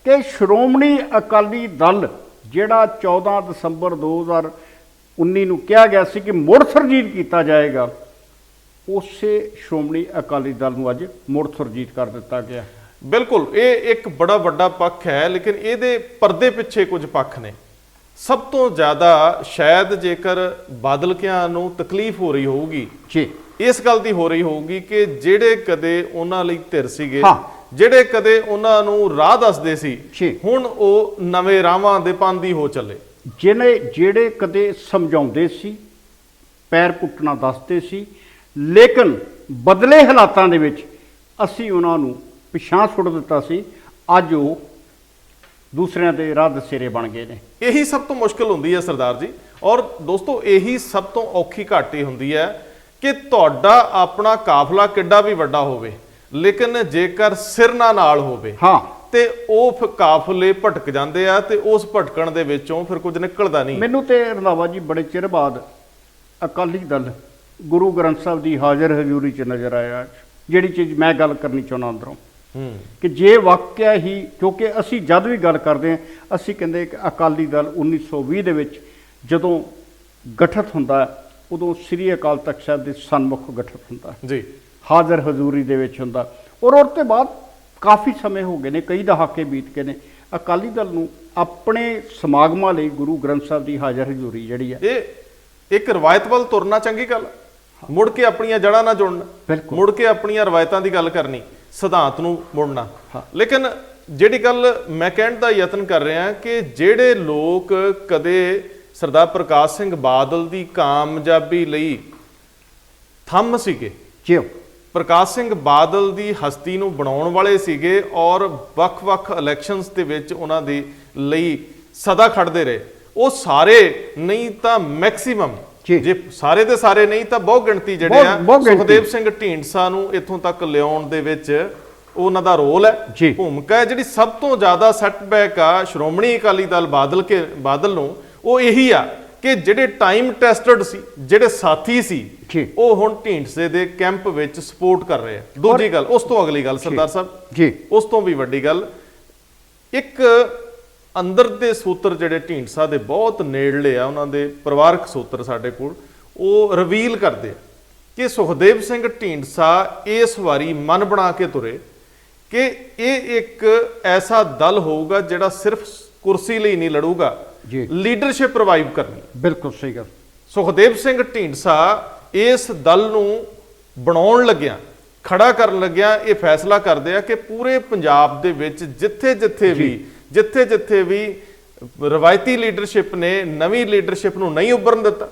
ਕਿ ਸ਼੍ਰੋਮਣੀ ਅਕਾਲੀ ਦਲ ਜਿਹੜਾ 14 ਦਸੰਬਰ 2019 ਨੂੰ ਕਿਹਾ ਗਿਆ ਸੀ ਕਿ ਮੁੜ ਸੁਰਜੀਤ ਕੀਤਾ ਜਾਏਗਾ, ਉਸੇ ਸ਼੍ਰੋਮਣੀ ਅਕਾਲੀ ਦਲ ਨੂੰ ਅੱਜ ਮੁੜ ਸੁਰਜੀਤ ਕਰ ਦਿੱਤਾ ਗਿਆ। ਬਿਲਕੁਲ, ਇਹ ਇੱਕ ਬੜਾ ਵੱਡਾ ਪੱਖ ਹੈ, ਲੇਕਿਨ ਇਹਦੇ ਪਰਦੇ ਪਿੱਛੇ ਕੁਝ ਪੱਖ ਨੇ। ਸਭ ਤੋਂ ਜ਼ਿਆਦਾ ਸ਼ਾਇਦ ਜੇਕਰ ਬਾਦਲਕਿਆਂ ਨੂੰ ਤਕਲੀਫ ਹੋ ਰਹੀ ਹੋਊਗੀ ਜੀ ਇਸ ਗੱਲ ਦੀ ਹੋ ਰਹੀ ਹੋਊਗੀ ਕਿ ਜਿਹੜੇ ਕਦੇ ਉਹਨਾਂ ਲਈ ਧਿਰ ਸੀਗੇ, ਹਾਂ। ਜਿਹੜੇ ਕਦੇ ਉਹਨਾਂ ਨੂੰ ਰਾਹ ਦੱਸਦੇ ਸੀ, ਜੀ। ਹੁਣ ਉਹ ਨਵੇਂ ਰਾਹਾਂ ਦੇ ਪਾਂਦੀ ਹੋ ਚੱਲੇ। ਜਿਹੜੇ ਕਦੇ ਸਮਝਾਉਂਦੇ ਸੀ, ਪੈਰ ਪੁੱਟਣਾ ਦੱਸਦੇ ਸੀ, ਲੇਕਿਨ ਬਦਲੇ ਹਾਲਾਤਾਂ ਦੇ ਵਿੱਚ ਅਸੀਂ ਉਹਨਾਂ ਨੂੰ ਪਿਛਾਂਹ ਸੁੱਟ ਦਿੱਤਾ ਸੀ, ਅੱਜ ਉਹ ਦੂਸਰਿਆਂ ਦੇ ਰਾਹ ਦਸੇਰੇ ਬਣ ਗਏ ਨੇ। ਇਹੀ ਸਭ ਤੋਂ ਮੁਸ਼ਕਲ ਹੁੰਦੀ ਹੈ ਸਰਦਾਰ ਜੀ। ਔਰ ਦੋਸਤੋ, ਇਹੀ ਸਭ ਤੋਂ ਔਖੀ ਘਾਟੀ ਹੁੰਦੀ ਹੈ ਕਿ ਤੁਹਾਡਾ ਆਪਣਾ ਕਾਫਲਾ ਕਿੱਡਾ ਵੀ ਵੱਡਾ ਹੋਵੇ, ਲੇਕਿਨ ਜੇਕਰ ਸਿਰ ਨਾਲ ਹੋਵੇ ਹਾਂ ਤੇ ਉਹ ਕਾਫਲੇ ਭਟਕ ਜਾਂਦੇ ਆ, ਤੇ ਉਸ ਭਟਕਣ ਦੇ ਵਿੱਚੋਂ ਫਿਰ ਕੁਝ ਨਿਕਲਦਾ ਨਹੀਂ। ਮੈਨੂੰ ਤੇ ਰੰਧਾਵਾ ਜੀ ਬੜੇ ਚਿਰ ਬਾਅਦ ਅਕਾਲੀ ਦਲ ਗੁਰੂ ਗ੍ਰੰਥ ਸਾਹਿਬ ਦੀ ਹਾਜ਼ਰ ਹਜ਼ੂਰੀ 'ਚ ਨਜ਼ਰ ਆਇਆ। ਜਿਹੜੀ ਚੀਜ਼ ਮੈਂ ਗੱਲ ਕਰਨੀ ਚਾਹੁੰਦਾ ਅੰਦਰੋਂ ਕਿ ਜੇ ਵਾਕਿਆ ਹੀ, ਕਿਉਂਕਿ ਅਸੀਂ ਜਦ ਵੀ ਗੱਲ ਕਰਦੇ ਹਾਂ ਅਸੀਂ ਕਹਿੰਦੇ ਕਿ ਅਕਾਲੀ ਦਲ 1920 ਦੇ ਵਿੱਚ ਜਦੋਂ ਗਠਿਤ ਹੁੰਦਾ ਹੈ, ਉਦੋਂ ਸ੍ਰੀ ਅਕਾਲ ਤਖਤ ਸਾਹਿਬ ਦੇ ਸਨਮੁਖ ਗਠਿਤ ਹੁੰਦਾ ਜੀ, ਹਾਜ਼ਰ ਹਜ਼ੂਰੀ ਦੇ ਵਿੱਚ ਹੁੰਦਾ। ਔਰ ਉਸ ਤੋਂ ਬਾਅਦ ਕਾਫੀ ਸਮੇਂ ਹੋ ਗਏ ਨੇ, ਕਈ ਦਹਾਕੇ ਬੀਤ ਗਏ ਨੇ, ਅਕਾਲੀ ਦਲ ਨੂੰ ਆਪਣੇ ਸਮਾਗਮਾਂ ਲਈ ਗੁਰੂ ਗ੍ਰੰਥ ਸਾਹਿਬ ਦੀ ਹਾਜ਼ਰ ਹਜ਼ੂਰੀ ਜਿਹੜੀ ਹੈ, ਇਹ ਇੱਕ ਰਵਾਇਤ ਵੱਲ ਤੁਰਨਾ ਚੰਗੀ ਗੱਲ, ਮੁੜ ਕੇ ਆਪਣੀਆਂ ਜੜ੍ਹਾਂ ਨਾਲ ਜੁੜਨਾ, ਬਿਲਕੁਲ। ਮੁੜ ਕੇ ਆਪਣੀਆਂ ਰਵਾਇਤਾਂ ਦੀ ਗੱਲ ਕਰਨੀ, ਸਿਧਾਂਤ ਨੂੰ ਮੁੜਨਾ। ਲੇਕਿਨ ਜਿਹੜੀ ਗੱਲ ਮੈਂ ਕਹਿਣ ਦਾ ਯਤਨ ਕਰ ਰਿਹਾ ਕਿ ਜਿਹੜੇ ਲੋਕ ਕਦੇ ਸਰਦਾਰ ਪ੍ਰਕਾਸ਼ ਸਿੰਘ ਬਾਦਲ ਦੀ ਕਾਮਯਾਬੀ ਲਈ ਥੰਮ ਸੀਗੇ, ਜਿਉ ਪ੍ਰਕਾਸ਼ ਸਿੰਘ ਬਾਦਲ ਦੀ ਹਸਤੀ ਨੂੰ ਬਣਾਉਣ ਵਾਲੇ ਸੀਗੇ, ਔਰ ਵੱਖ-ਵੱਖ ਇਲੈਕਸ਼ਨਸ ਦੇ ਵਿੱਚ ਉਹਨਾਂ ਦੇ ਲਈ ਸਦਾ ਖੜਦੇ ਰਹੇ, ਉਹ ਸਾਰੇ ਨਹੀਂ ਤਾਂ ਮੈਕਸਿਮਮ, ਜੇ ਸਾਰੇ ਦੇ ਸਾਰੇ ਨਹੀਂ ਤਾਂ ਬਹੁਤ ਗਿਣਤੀ ਜਿਹੜੇ ਆ, ਸੁਖਦੇਵ ਸਿੰਘ ਢੀਂਡਸਾ ਨੂੰ ਇੱਥੋਂ ਤੱਕ ਲਿਆਉਣ ਦੇ ਵਿੱਚ ਉਹਨਾਂ ਦਾ ਰੋਲ ਹੈ, ਭੂਮਿਕਾ ਹੈ। ਜਿਹੜੀ ਸਭ ਤੋਂ ਜ਼ਿਆਦਾ ਸੈਟਬੈਕ ਆ ਸ਼੍ਰੋਮਣੀ ਅਕਾਲੀ ਦਲ ਬਾਦਲ ਨੂੰ, ਉਹ ਇਹੀ ਆ ਕਿ ਜਿਹੜੇ ਟਾਈਮ ਟੈਸਟਡ ਸੀ, ਜਿਹੜੇ ਸਾਥੀ ਸੀ, ਉਹ ਹੁਣ ਢੀਂਡਸੇ ਦੇ ਕੈਂਪ ਵਿੱਚ ਸਪੋਰਟ ਕਰ ਰਹੇ ਆ। ਦੂਜੀ ਗੱਲ, ਉਸ ਤੋਂ ਅਗਲੀ ਗੱਲ ਸਰਦਾਰ ਸਾਹਿਬ, ਉਸ ਤੋਂ ਵੀ ਵੱਡੀ ਗੱਲ, ਇੱਕ ਅੰਦਰ ਦੇ ਸੂਤਰ ਜਿਹੜੇ ਢੀਂਡਸਾ ਦੇ ਬਹੁਤ ਨੇੜਲੇ ਆ, ਉਹਨਾਂ ਦੇ ਪਰਿਵਾਰਕ ਸੂਤਰ ਸਾਡੇ ਕੋਲ, ਉਹ ਰਿਵੀਲ ਕਰਦੇ ਆ ਕਿ ਸੁਖਦੇਵ ਸਿੰਘ ਢੀਂਡਸਾ ਇਸ ਵਾਰੀ ਮਨ ਬਣਾ ਕੇ ਤੁਰੇ ਕਿ ਇਹ ਇੱਕ ਐਸਾ ਦਲ ਹੋਊਗਾ ਜਿਹੜਾ ਸਿਰਫ ਕੁਰਸੀ ਲਈ ਨਹੀਂ ਲੜੂਗਾ, ਲੀਡਰਸ਼ਿਪ ਰਿਵਾਈਵ ਕਰਨੀ। ਬਿਲਕੁਲ ਸਹੀ ਗੱਲ। ਸੁਖਦੇਵ ਸਿੰਘ ਢੀਂਡਸਾ ਇਸ ਦਲ ਨੂੰ ਬਣਾਉਣ ਲੱਗਿਆ, ਖੜਾ ਕਰਨ ਲੱਗਿਆ, ਇਹ ਫੈਸਲਾ ਕਰਦੇ ਆ ਕਿ ਪੂਰੇ ਪੰਜਾਬ ਦੇ ਵਿੱਚ ਜਿੱਥੇ-ਜਿੱਥੇ ਵੀ ਰਵਾਇਤੀ ਲੀਡਰਸ਼ਿਪ ਨੇ ਨਵੀਂ ਲੀਡਰਸ਼ਿਪ ਨੂੰ ਨਹੀਂ ਉੱਭਰਨ ਦਿੱਤਾ,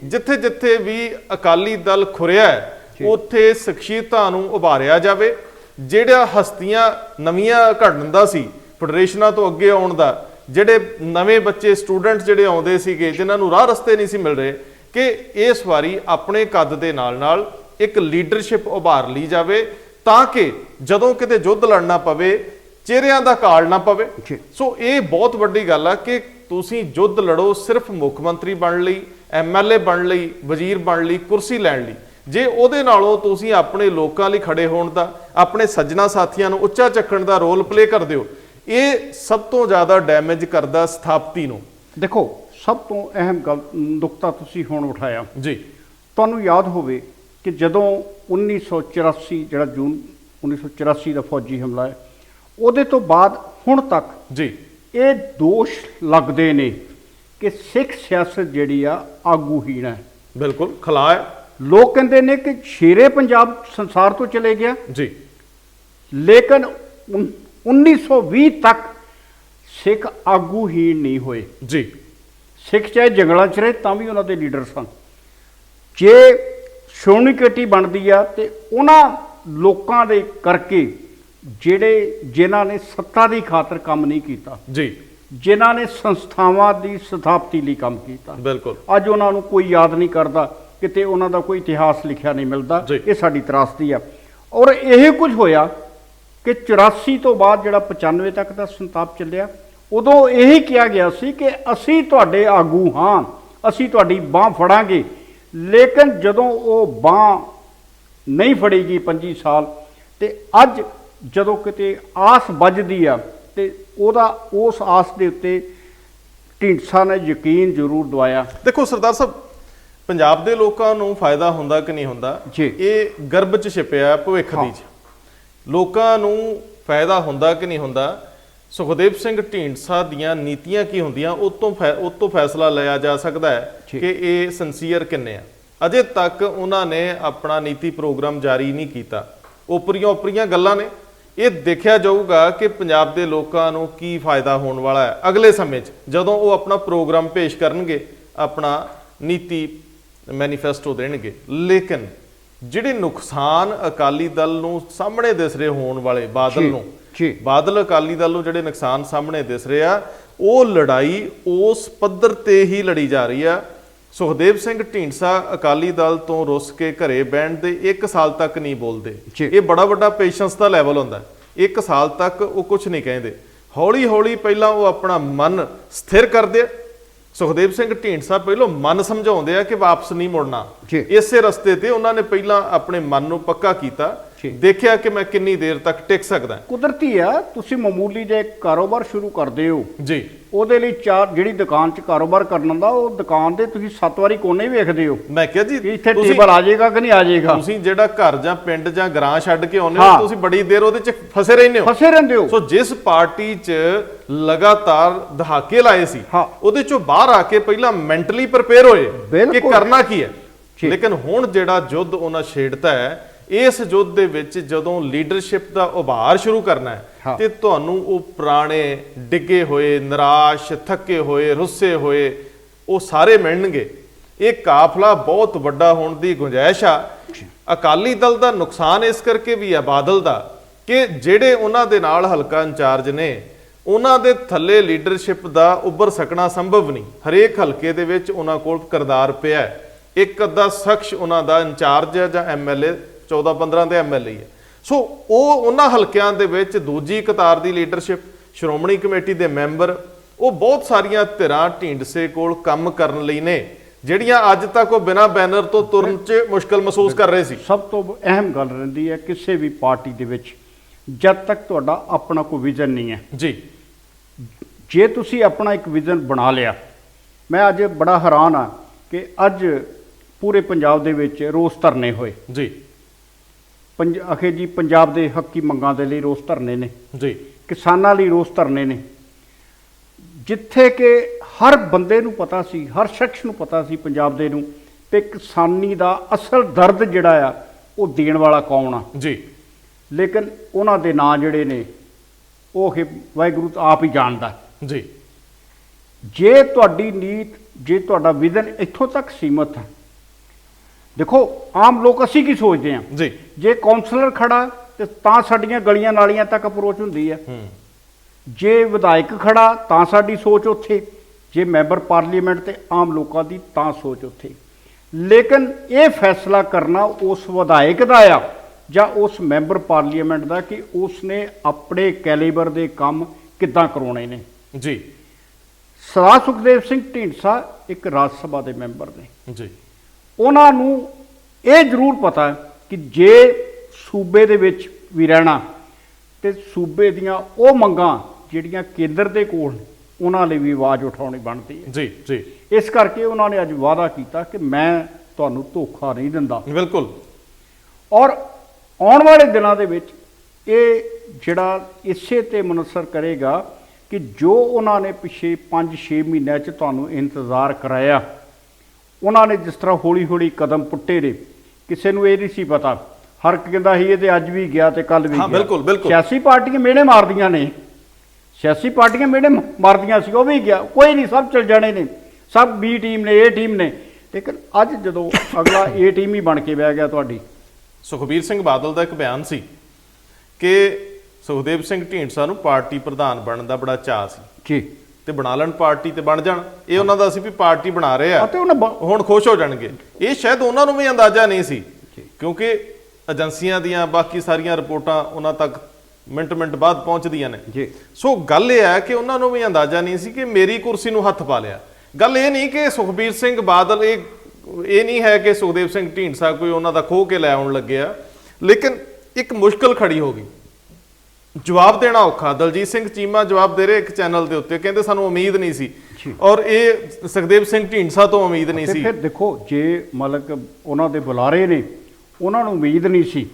ਜਿੱਥੇ-ਜਿੱਥੇ ਵੀ ਅਕਾਲੀ ਦਲ ਖੁਰਿਆ ਹੈ, ਉੱਥੇ ਸ਼ਖਸੀਅਤਾਂ ਨੂੰ ਉਭਾਰਿਆ ਜਾਵੇ। ਜਿਹੜਾ ਹਸਤੀਆਂ ਨਵੀਆਂ ਘੜਨ ਦਾ ਸੀ, ਫੈਡਰੇਸ਼ਨਾਂ ਤੋਂ ਅੱਗੇ ਆਉਣ ਦਾ, ਜਿਹੜੇ ਨਵੇਂ ਬੱਚੇ ਸਟੂਡੈਂਟਸ ਜਿਹੜੇ ਆਉਂਦੇ ਸੀਗੇ, ਜਿਨ੍ਹਾਂ ਨੂੰ ਰਾਹ ਰਸਤੇ ਨਹੀਂ ਸੀ ਮਿਲ ਰਹੇ, ਕਿ ਇਸ ਵਾਰੀ ਆਪਣੇ ਕੱਦ ਦੇ ਨਾਲ ਇੱਕ ਲੀਡਰਸ਼ਿਪ ਉਭਾਰ ਲਈ ਜਾਵੇ, ਤਾਂ ਕਿ ਜਦੋਂ ਕਿਤੇ ਯੁੱਧ ਲੜਨਾ ਪਵੇ ਚਿਹਰਿਆਂ ਦਾ ਕਾਲ ਨਾ ਪਵੇ। ਸੋ ਇਹ ਬਹੁਤ ਵੱਡੀ ਗੱਲ ਆ ਕਿ ਤੁਸੀਂ ਯੁੱਧ ਲੜੋ ਸਿਰਫ ਮੁੱਖ ਮੰਤਰੀ ਬਣਨ ਲਈ, ਐਮਐਲਏ ਬਣਨ ਲਈ, ਵਜ਼ੀਰ ਬਣਨ ਲਈ, ਕੁਰਸੀ ਲੈਣ ਲਈ। ਜੇ ਉਹਦੇ ਨਾਲੋਂ ਤੁਸੀਂ ਆਪਣੇ ਲੋਕਾਂ ਲਈ ਖੜੇ ਹੋਣ ਦਾ, ਆਪਣੇ ਸੱਜਣਾ ਸਾਥੀਆਂ ਨੂੰ ਉੱਚਾ ਚੱਕਣ ਦਾ ਰੋਲ ਪਲੇ ਕਰਦੇ ਹੋ, ਇਹ ਸਭ ਤੋਂ ਜ਼ਿਆਦਾ ਡੈਮੇਜ ਕਰਦਾ ਸਥਾਪਤੀ ਨੂੰ। ਦੇਖੋ, ਸਭ ਤੋਂ ਅਹਿਮ ਗੱਲ ਨੁਕਤਾ ਤੁਸੀਂ ਹੁਣ ਉਠਾਇਆ। ਜੀ ਤੁਹਾਨੂੰ ਯਾਦ ਹੋਵੇ ਕਿ ਜਦੋਂ 1984 ਜਿਹੜਾ ਜੂਨ 1984 ਦਾ ਫੌਜੀ ਹਮਲਾ ਹੈ, ਉਹਦੇ ਤੋਂ ਬਾਅਦ ਹੁਣ ਤੱਕ ਜੀ ਇਹ ਦੋਸ਼ ਲੱਗਦੇ ਨੇ ਕਿ ਸਿੱਖ ਸਿਆਸਤ ਜਿਹੜੀ ਆ ਆਗੂਹੀਣ ਹੈ। ਬਿਲਕੁਲ ਖਲਾ ਹੈ। ਲੋਕ ਕਹਿੰਦੇ ਨੇ ਕਿ ਸ਼ੇਰੇ ਪੰਜਾਬ ਸੰਸਾਰ ਤੋਂ ਚਲੇ ਗਿਆ, ਜੀ ਲੇਕਿਨ 1920 ਤੱਕ ਸਿੱਖ ਆਗੂਹੀਣ ਨਹੀਂ ਹੋਏ। ਜੀ ਸਿੱਖ ਚਾਹੇ ਜੰਗਲਾਂ 'ਚ ਰਹੇ ਤਾਂ ਵੀ ਉਹਨਾਂ ਦੇ ਲੀਡਰ ਸਨ। ਜੇ ਸ਼੍ਰੋਮਣੀ ਕਮੇਟੀ ਬਣਦੀ ਆ ਤੇ ਉਹਨਾਂ ਲੋਕਾਂ ਦੇ ਕਰਕੇ ਜਿਨ੍ਹਾਂ ਨੇ ਸੱਤਾ ਦੀ ਖਾਤਰ ਕੰਮ ਨਹੀਂ ਕੀਤਾ, ਜੀ ਜਿਨ੍ਹਾਂ ਨੇ ਸੰਸਥਾਵਾਂ ਦੀ ਸਥਾਪਤੀ ਲਈ ਕੰਮ ਕੀਤਾ, ਬਿਲਕੁਲ ਅੱਜ ਉਹਨਾਂ ਨੂੰ ਕੋਈ ਯਾਦ ਨਹੀਂ ਕਰਦਾ, ਕਿਤੇ ਉਹਨਾਂ ਦਾ ਕੋਈ ਇਤਿਹਾਸ ਲਿਖਿਆ ਨਹੀਂ ਮਿਲਦਾ। ਜੀ। ਇਹ ਸਾਡੀ ਤਰਾਸਦੀ ਆ। ਔਰ ਇਹ ਕੁਝ ਹੋਇਆ ਕਿ 84 ਤੋਂ ਬਾਅਦ ਜਿਹੜਾ 95 ਤੱਕ ਦਾ ਸੰਤਾਪ ਚੱਲਿਆ, ਉਦੋਂ ਇਹੀ ਕਿਹਾ ਗਿਆ ਸੀ ਕਿ ਅਸੀਂ ਤੁਹਾਡੇ ਆਗੂ ਹਾਂ, ਅਸੀਂ ਤੁਹਾਡੀ ਬਾਂਹ ਫੜਾਂਗੇ। ਲੇਕਿਨ ਜਦੋਂ ਉਹ ਬਾਂਹ ਨਹੀਂ ਫੜੀ ਗਈ 25 ਸਾਲ, ਤੇ ਅੱਜ ਜਦੋਂ ਕਿਤੇ ਆਸ ਵੱਜਦੀ ਆ ਤੇ ਉਸ ਆਸ ਦੇ ਉੱਤੇ ਢੀਂਡਸਾ ਨੇ ਯਕੀਨ ਜ਼ਰੂਰ ਦਵਾਇਆ। ਦੇਖੋ ਸਰਦਾਰ ਸਾਹਿਬ, ਪੰਜਾਬ ਦੇ ਲੋਕਾਂ ਨੂੰ ਫਾਇਦਾ ਹੁੰਦਾ ਕਿ ਨਹੀਂ ਹੁੰਦਾ, ਜੀ। ਇਹ ਗਰਭ 'ਚ ਛਿਪਿਆ ਭਵਿੱਖ ਦੀ 'ਚ। ਲੋਕਾਂ ਨੂੰ ਫਾਇਦਾ ਹੁੰਦਾ ਕਿ ਨਹੀਂ ਹੁੰਦਾ, ਸੁਖਦੇਵ ਸਿੰਘ ਢੀਂਡਸਾ ਦੀਆਂ ਨੀਤੀਆਂ ਕੀ ਹੁੰਦੀਆਂ, ਉਹ ਤੋਂ ਫੈਸਲਾ ਲਿਆ ਜਾ ਸਕਦਾ ਹੈ ਜੀ। ਕਿ ਇਹ ਸਿੰਸੀਅਰ ਕਿੰਨੇ ਆ। ਅਜੇ ਤੱਕ ਉਹਨਾਂ ਨੇ ਆਪਣਾ ਨੀਤੀ ਪ੍ਰੋਗਰਾਮ ਜਾਰੀ ਨਹੀਂ ਕੀਤਾ। ਉਪਰੀਆਂ ਗੱਲਾਂ ਨੇ। ਇਹ ਦੇਖਿਆ ਜਾਊਗਾ ਕਿ ਪੰਜਾਬ ਦੇ ਲੋਕਾਂ ਨੂੰ ਕੀ ਫਾਇਦਾ ਹੋਣ ਵਾਲਾ ਹੈ ਅਗਲੇ ਸਮੇਂ 'ਚ, ਜਦੋਂ ਉਹ ਆਪਣਾ ਪ੍ਰੋਗਰਾਮ ਪੇਸ਼ ਕਰਨਗੇ, ਆਪਣਾ ਨੀਤੀ ਮੈਨੀਫੈਸਟੋ ਦੇਣਗੇ। ਲੇਕਿਨ ਜਿਹੜੇ ਨੁਕਸਾਨ ਅਕਾਲੀ ਦਲ ਨੂੰ ਸਾਹਮਣੇ ਦਿਸ ਰਹੇ ਹੋਣ ਵਾਲੇ, ਬਾਦਲ ਅਕਾਲੀ ਦਲ ਨੂੰ ਜਿਹੜੇ ਨੁਕਸਾਨ ਸਾਹਮਣੇ ਦਿਸ ਰਹੇ ਆ, ਉਹ ਲੜਾਈ ਉਸ ਪੱਧਰ ਤੇ ਹੀ ਲੜੀ ਜਾ ਰਹੀ ਆ। ਸੁਖਦੇਵ ਸਿੰਘ ਢੀਂਡਸਾ ਅਕਾਲੀ ਦਲ ਤੋਂ ਰੁੱਸ ਕੇ ਘਰੇ ਬਹਿਣ ਦੇ 1 ਸਾਲ ਤੱਕ ਨਹੀਂ ਬੋਲਦੇ। ਇਹ ਬੜਾ ਵੱਡਾ ਪੇਸ਼ੈਂਸ ਦਾ ਲੈਵਲ ਹੁੰਦਾ। 1 ਸਾਲ ਤੱਕ ਉਹ ਕੁਝ ਨਹੀਂ ਕਹਿੰਦੇ। ਹੌਲੀ ਹੌਲੀ ਪਹਿਲਾਂ ਉਹ ਆਪਣਾ ਮਨ ਸਥਿਰ ਕਰਦੇ ਆ। ਸੁਖਦੇਵ ਸਿੰਘ ਢੀਂਡਸਾ ਪਹਿਲਾਂ ਮਨ ਸਮਝਾਉਂਦੇ ਆ ਕਿ ਵਾਪਸ ਨਹੀਂ ਮੁੜਨਾ। ਇਸੇ ਰਸਤੇ ਤੇ ਉਹਨਾਂ ਨੇ ਪਹਿਲਾਂ ਆਪਣੇ ਮਨ ਨੂੰ ਪੱਕਾ ਕੀਤਾ, ਦੇਖਿਆ ਕਿ ਮੈਂ ਕਿੰਨੀ ਦੇਰ ਤੱਕ ਟਿਕ ਸਕਦਾ। ਕੁਦਰਤੀ ਆ, ਤੁਸੀਂ ਮਾਮੂਲੀ ਜੇ ਕਾਰੋਬਾਰ ਸ਼ੁਰੂ ਕਰਦੇ ਹੋ ਜੀ, ਉਹਦੇ ਲਈ ਜਿਹੜੀ ਦੁਕਾਨ 'ਚ ਕਾਰੋਬਾਰ ਕਰਨ ਦਾ, ਉਹ ਦੁਕਾਨ ਦੇ ਤੁਸੀਂ 7 ਵਾਰੀ ਕੋਨੇ ਵੇਖਦੇ ਹੋ। ਮੈਂ ਕਿਹਾ ਜੀ ਇੱਥੇ ਟੇਬਲ ਆ ਜਾਏਗਾ ਕਿ ਨਹੀਂ ਆ ਜਾਏਗਾ। ਤੁਸੀਂ ਜਿਹੜਾ ਘਰ ਜਾਂ ਪਿੰਡ ਜਾਂ ਗ੍ਰਾਂ ਛੱਡ ਕੇ ਆਉਂਦੇ ਹੋ, ਤੁਸੀਂ ਬੜੀ ਦੇਰ ਉਹਦੇ 'ਚ ਫਸੇ ਰਹਿੰਦੇ ਹੋ। ਸੋ ਜਿਸ ਪਾਰਟੀ 'ਚ ਲਗਾਤਾਰ ਦਹਾਕੇ ਲਾਏ ਸੀ, ਉਹਦੇ 'ਚੋਂ ਬਾਹਰ ਆ ਕੇ ਪਹਿਲਾਂ ਮੈਂਟਲੀ ਪ੍ਰਪੇਅਰ ਹੋਏ ਕਿ ਕਰਨਾ ਕੀ ਹੈ। ਲੇਕਿਨ ਹੁਣ ਜਿਹੜਾ ਯੁੱਧ ਉਹਨਾਂ ਛੇੜਤਾ ਹੈ, ਇਸ ਯੁੱਧ ਦੇ ਵਿੱਚ ਜਦੋਂ ਲੀਡਰਸ਼ਿਪ ਦਾ ਉਭਾਰ ਸ਼ੁਰੂ ਕਰਨਾ ਹੈ, ਤੇ ਤੁਹਾਨੂੰ ਉਹ ਪੁਰਾਣੇ ਡਿੱਗੇ ਹੋਏ, ਨਿਰਾਸ਼, ਥੱਕੇ ਹੋਏ, ਰੁੱਸੇ ਹੋਏ, ਉਹ ਸਾਰੇ ਮਿਲਣਗੇ। ਇਹ ਕਾਫਲਾ ਬਹੁਤ ਵੱਡਾ ਹੋਣ ਦੀ ਗੁੰਜਾਇਸ਼ ਆ। ਅਕਾਲੀ ਦਲ ਦਾ ਨੁਕਸਾਨ ਇਸ ਕਰਕੇ ਵੀ ਆ, ਬਾਦਲ ਦਾ, ਕਿ ਜਿਹੜੇ ਉਹਨਾਂ ਦੇ ਨਾਲ ਹਲਕਾ ਇੰਚਾਰਜ ਨੇ, ਉਹਨਾਂ ਦੇ ਥੱਲੇ ਲੀਡਰਸ਼ਿਪ ਦਾ ਉੱਭਰ ਸਕਣਾ ਸੰਭਵ ਨਹੀਂ। ਹਰੇਕ ਹਲਕੇ ਦੇ ਵਿੱਚ ਉਹਨਾਂ ਕੋਲ ਕਿਰਦਾਰ ਪਿਆ ਹੈ। ਇੱਕ ਅੱਧਾ ਸ਼ਖਸ ਉਹਨਾਂ ਦਾ ਇੰਚਾਰਜ ਹੈ ਜਾਂ ਐਮਐਲਏ, 14-15 ਦੇ ਐਮਐਲਏ ਹੈ। ਸੋ ਉਹ ਉਹਨਾਂ ਹਲਕਿਆਂ ਦੇ ਵਿੱਚ ਦੂਜੀ ਕਤਾਰ ਦੀ ਲੀਡਰਸ਼ਿਪ, ਸ਼੍ਰੋਮਣੀ ਕਮੇਟੀ ਦੇ ਮੈਂਬਰ, ਉਹ ਬਹੁਤ ਸਾਰੀਆਂ ਧਿਰਾਂ ਢੀਂਡਸੇ ਕੋਲ ਕੰਮ ਕਰਨ ਲਈ ਨੇ, ਜਿਹੜੀਆਂ ਅੱਜ ਤੱਕ ਉਹ ਬਿਨਾਂ ਬੈਨਰ ਤੋਂ ਤੁਰਨ 'ਚ ਮੁਸ਼ਕਲ ਮਹਿਸੂਸ ਕਰ ਰਹੇ ਸੀ। ਸਭ ਤੋਂ ਅਹਿਮ ਗੱਲ ਰਹਿੰਦੀ ਹੈ ਕਿਸੇ ਵੀ ਪਾਰਟੀ ਦੇ ਵਿੱਚ, ਜਦ ਤੱਕ ਤੁਹਾਡਾ ਆਪਣਾ ਕੋਈ ਵਿਜ਼ਨ ਨਹੀਂ ਹੈ। ਜੀ, ਜੇ ਤੁਸੀਂ ਆਪਣਾ ਇੱਕ ਵਿਜ਼ਨ ਬਣਾ ਲਿਆ, ਮੈਂ ਅੱਜ ਬੜਾ ਹੈਰਾਨ ਆ ਕਿ ਅੱਜ ਪੂਰੇ ਪੰਜਾਬ ਦੇ ਵਿੱਚ ਰੋਸ ਧਰਨੇ ਹੋਏ। ਜੀ, ਆਖੇ ਜੀ ਪੰਜਾਬ ਦੇ ਹੱਕੀ ਮੰਗਾਂ ਦੇ ਲਈ ਰੋਸ ਧਰਨੇ ਨੇ, ਜੀ, ਕਿਸਾਨਾਂ ਲਈ ਰੋਸ ਧਰਨੇ ਨੇ, ਜਿੱਥੇ ਕਿ ਹਰ ਬੰਦੇ ਨੂੰ ਪਤਾ ਸੀ, ਹਰ ਸ਼ਖਸ ਨੂੰ ਪਤਾ ਸੀ ਪੰਜਾਬ ਦੇ ਨੂੰ, ਤੇ ਕਿਸਾਨੀ ਦਾ ਅਸਲ ਦਰਦ ਜਿਹੜਾ ਆ ਉਹ ਦੇਣ ਵਾਲਾ ਕੌਣ ਆ। ਜੀ, ਲੇਕਿਨ ਉਹਨਾਂ ਦੇ ਨਾਂ ਜਿਹੜੇ ਨੇ ਉਹ ਵਾਹਿਗੁਰੂ ਆਪ ਹੀ ਜਾਣਦਾ। ਜੀ, ਜੇ ਤੁਹਾਡੀ ਨੀਤ, ਜੇ ਤੁਹਾਡਾ ਵਿਜ਼ਨ ਇੱਥੋਂ ਤੱਕ ਸੀਮਤ ਹੈ, ਦੇਖੋ ਆਮ ਲੋਕ ਅਸੀਂ ਕੀ ਸੋਚਦੇ ਹਾਂ ਜੀ, ਜੇ ਕਾਉਂਸਲਰ ਖੜਾ ਤੇ ਤਾਂ ਸਾਡੀਆਂ ਗਲੀਆਂ ਨਾਲੀਆਂ ਤੱਕ ਅਪਰੋਚ ਹੁੰਦੀ ਹੈ, ਜੇ ਵਿਧਾਇਕ ਖੜਾ ਤਾਂ ਸਾਡੀ ਸੋਚ ਉੱਥੇ, ਜੇ ਮੈਂਬਰ ਪਾਰਲੀਮੈਂਟ ਤੇ ਆਮ ਲੋਕਾਂ ਦੀ ਤਾਂ ਸੋਚ ਉੱਥੇ। ਲੇਕਿਨ ਇਹ ਫੈਸਲਾ ਕਰਨਾ ਉਸ ਵਿਧਾਇਕ ਦਾ ਆ ਜਾਂ ਉਸ ਮੈਂਬਰ ਪਾਰਲੀਮੈਂਟ ਦਾ ਕਿ ਉਸਨੇ ਆਪਣੇ ਕੈਲੀਬਰ ਦੇ ਕੰਮ ਕਿੱਦਾਂ ਕਰਾਉਣੇ ਨੇ। ਜੀ, ਸਰਦਾਰ ਸੁਖਦੇਵ ਸਿੰਘ ਢੀਂਡਸਾ ਇੱਕ ਰਾਜ ਸਭਾ ਦੇ ਮੈਂਬਰ ਨੇ। ਜੀ, ਉਹਨਾਂ ਨੂੰ ਇਹ ਜ਼ਰੂਰ ਪਤਾ ਕਿ ਜੇ ਸੂਬੇ ਦੇ ਵਿੱਚ ਵੀ ਰਹਿਣਾ ਤੇ ਸੂਬੇ ਦੀਆਂ ਉਹ ਮੰਗਾਂ ਜਿਹੜੀਆਂ ਕੇਂਦਰ ਦੇ ਕੋਲ ਉਹਨਾਂ ਲਈ ਵੀ ਆਵਾਜ਼ ਉਠਾਉਣੀ ਬਣਦੀ ਹੈ। ਜੀ ਜੀ, ਇਸ ਕਰਕੇ ਉਹਨਾਂ ਨੇ ਅੱਜ ਵਾਅਦਾ ਕੀਤਾ ਕਿ ਮੈਂ ਤੁਹਾਨੂੰ ਧੋਖਾ ਨਹੀਂ ਦਿੰਦਾ, ਬਿਲਕੁਲ। ਔਰ ਆਉਣ ਵਾਲੇ ਦਿਨਾਂ ਦੇ ਵਿੱਚ ਇਹ ਜਿਹੜਾ ਇਸੇ ਤੇ ਮੁਨਸਰ ਕਰੇਗਾ ਕਿ ਜੋ ਉਹਨਾਂ ਨੇ ਪਿਛੇ 5-6 ਮਹੀਨਿਆਂ 'ਚ ਤੁਹਾਨੂੰ ਇੰਤਜ਼ਾਰ ਕਰਾਇਆ, ਉਹਨਾਂ ਨੇ ਜਿਸ ਤਰ੍ਹਾਂ ਹੌਲੀ ਹੌਲੀ ਕਦਮ ਪੁੱਟੇ ਨੇ, ਕਿਸੇ ਨੂੰ ਇਹ ਨਹੀਂ ਸੀ ਪਤਾ। ਹਰ ਇੱਕ ਕਹਿੰਦਾ ਸੀ ਇਹ ਤੇ ਅੱਜ ਵੀ ਗਿਆ ਤੇ ਕੱਲ ਵੀ ਗਿਆ। ਬਿਲਕੁਲ ਬਿਲਕੁਲ। ਸਿਆਸੀ ਪਾਰਟੀਆਂ ਮਿਹਣੇ ਮਾਰਦੀਆਂ ਨੇ, ਸਿਆਸੀ ਪਾਰਟੀਆਂ ਮਿਹਣੇ ਮਾਰਦੀਆਂ ਸੀ, ਉਹ ਵੀ ਗਿਆ, ਕੋਈ ਨਹੀਂ, ਸਭ ਚਲ ਜਾਣੇ ਨੇ, ਸਭ ਬੀ ਟੀਮ ਨੇ, ਏ ਟੀਮ ਨੇ। ਲੇਕਿਨ ਅੱਜ ਜਦੋਂ ਅਗਲਾ ਏ ਟੀਮ ਹੀ ਬਣ ਕੇ ਬਹਿ ਗਿਆ ਤੁਹਾਡੀ। ਸੁਖਬੀਰ ਸਿੰਘ ਬਾਦਲ ਦਾ ਇੱਕ ਬਿਆਨ ਸੀ ਕਿ ਸੁਖਦੇਵ ਸਿੰਘ ਢੀਂਡਸਾ ਨੂੰ ਪਾਰਟੀ ਪ੍ਰਧਾਨ ਬਣਨ ਦਾ ਬੜਾ ਚਾਅ ਸੀ ਜੀ, ਤੇ ਬਣਾ ਲੈਣ ਪਾਰਟੀ ਤੇ ਬਣ ਜਾਣ। ਇਹ ਉਹਨਾਂ ਦਾ ਸੀ ਵੀ ਪਾਰਟੀ ਬਣਾ ਰਹੇ ਆ ਅਤੇ ਉਹਨਾਂ ਹੁਣ ਖੁਸ਼ ਹੋ ਜਾਣਗੇ। ਇਹ ਸ਼ਾਇਦ ਉਹਨਾਂ ਨੂੰ ਵੀ ਅੰਦਾਜ਼ਾ ਨਹੀਂ ਸੀ, ਕਿਉਂਕਿ ਏਜੰਸੀਆਂ ਦੀਆਂ ਬਾਕੀ ਸਾਰੀਆਂ ਰਿਪੋਰਟਾਂ ਉਹਨਾਂ ਤੱਕ ਮਿੰਟ ਬਾਅਦ ਪਹੁੰਚਦੀਆਂ ਨੇ ਜੀ। ਸੋ ਗੱਲ ਇਹ ਹੈ ਕਿ ਉਹਨਾਂ ਨੂੰ ਵੀ ਅੰਦਾਜ਼ਾ ਨਹੀਂ ਸੀ ਕਿ ਮੇਰੀ ਕੁਰਸੀ ਨੂੰ ਹੱਥ ਪਾ ਲਿਆ। ਗੱਲ ਇਹ ਨਹੀਂ ਕਿ ਸੁਖਬੀਰ ਸਿੰਘ ਬਾਦਲ ਇਹ ਨਹੀਂ ਹੈ ਕਿ ਸੁਖਦੇਵ ਸਿੰਘ ਢੀਂਡਸਾ ਕੋਈ ਉਹਨਾਂ ਦਾ ਖੋਹ ਕੇ ਲੈ ਆਉਣ ਲੱਗਿਆ, ਲੇਕਿਨ ਇੱਕ ਮੁਸ਼ਕਲ ਖੜੀ ਹੋ ਗਈ। ਜਵਾਬ ਦੇਣਾ ਔਖਾ। ਦਲਜੀਤ ਸਿੰਘ ਚੀਮਾ ਜਵਾਬ ਦੇ ਰਹੇ ਇੱਕ ਚੈਨਲ ਦੇ ਉੱਤੇ, ਕਹਿੰਦੇ ਸਾਨੂੰ ਉਮੀਦ ਨਹੀਂ ਸੀ, ਔਰ ਇਹ ਸੁਖਦੇਵ ਸਿੰਘ ਢੀਂਡਸਾ ਤੋਂ ਉਮੀਦ ਨਹੀਂ ਸੀ। ਫਿਰ ਦੇਖੋ, ਜੇ ਮਤਲਬ ਉਹਨਾਂ ਦੇ ਬੁਲਾਰੇ ਨੇ, ਉਹਨਾਂ ਨੂੰ ਉਮੀਦ ਨਹੀਂ ਸੀ,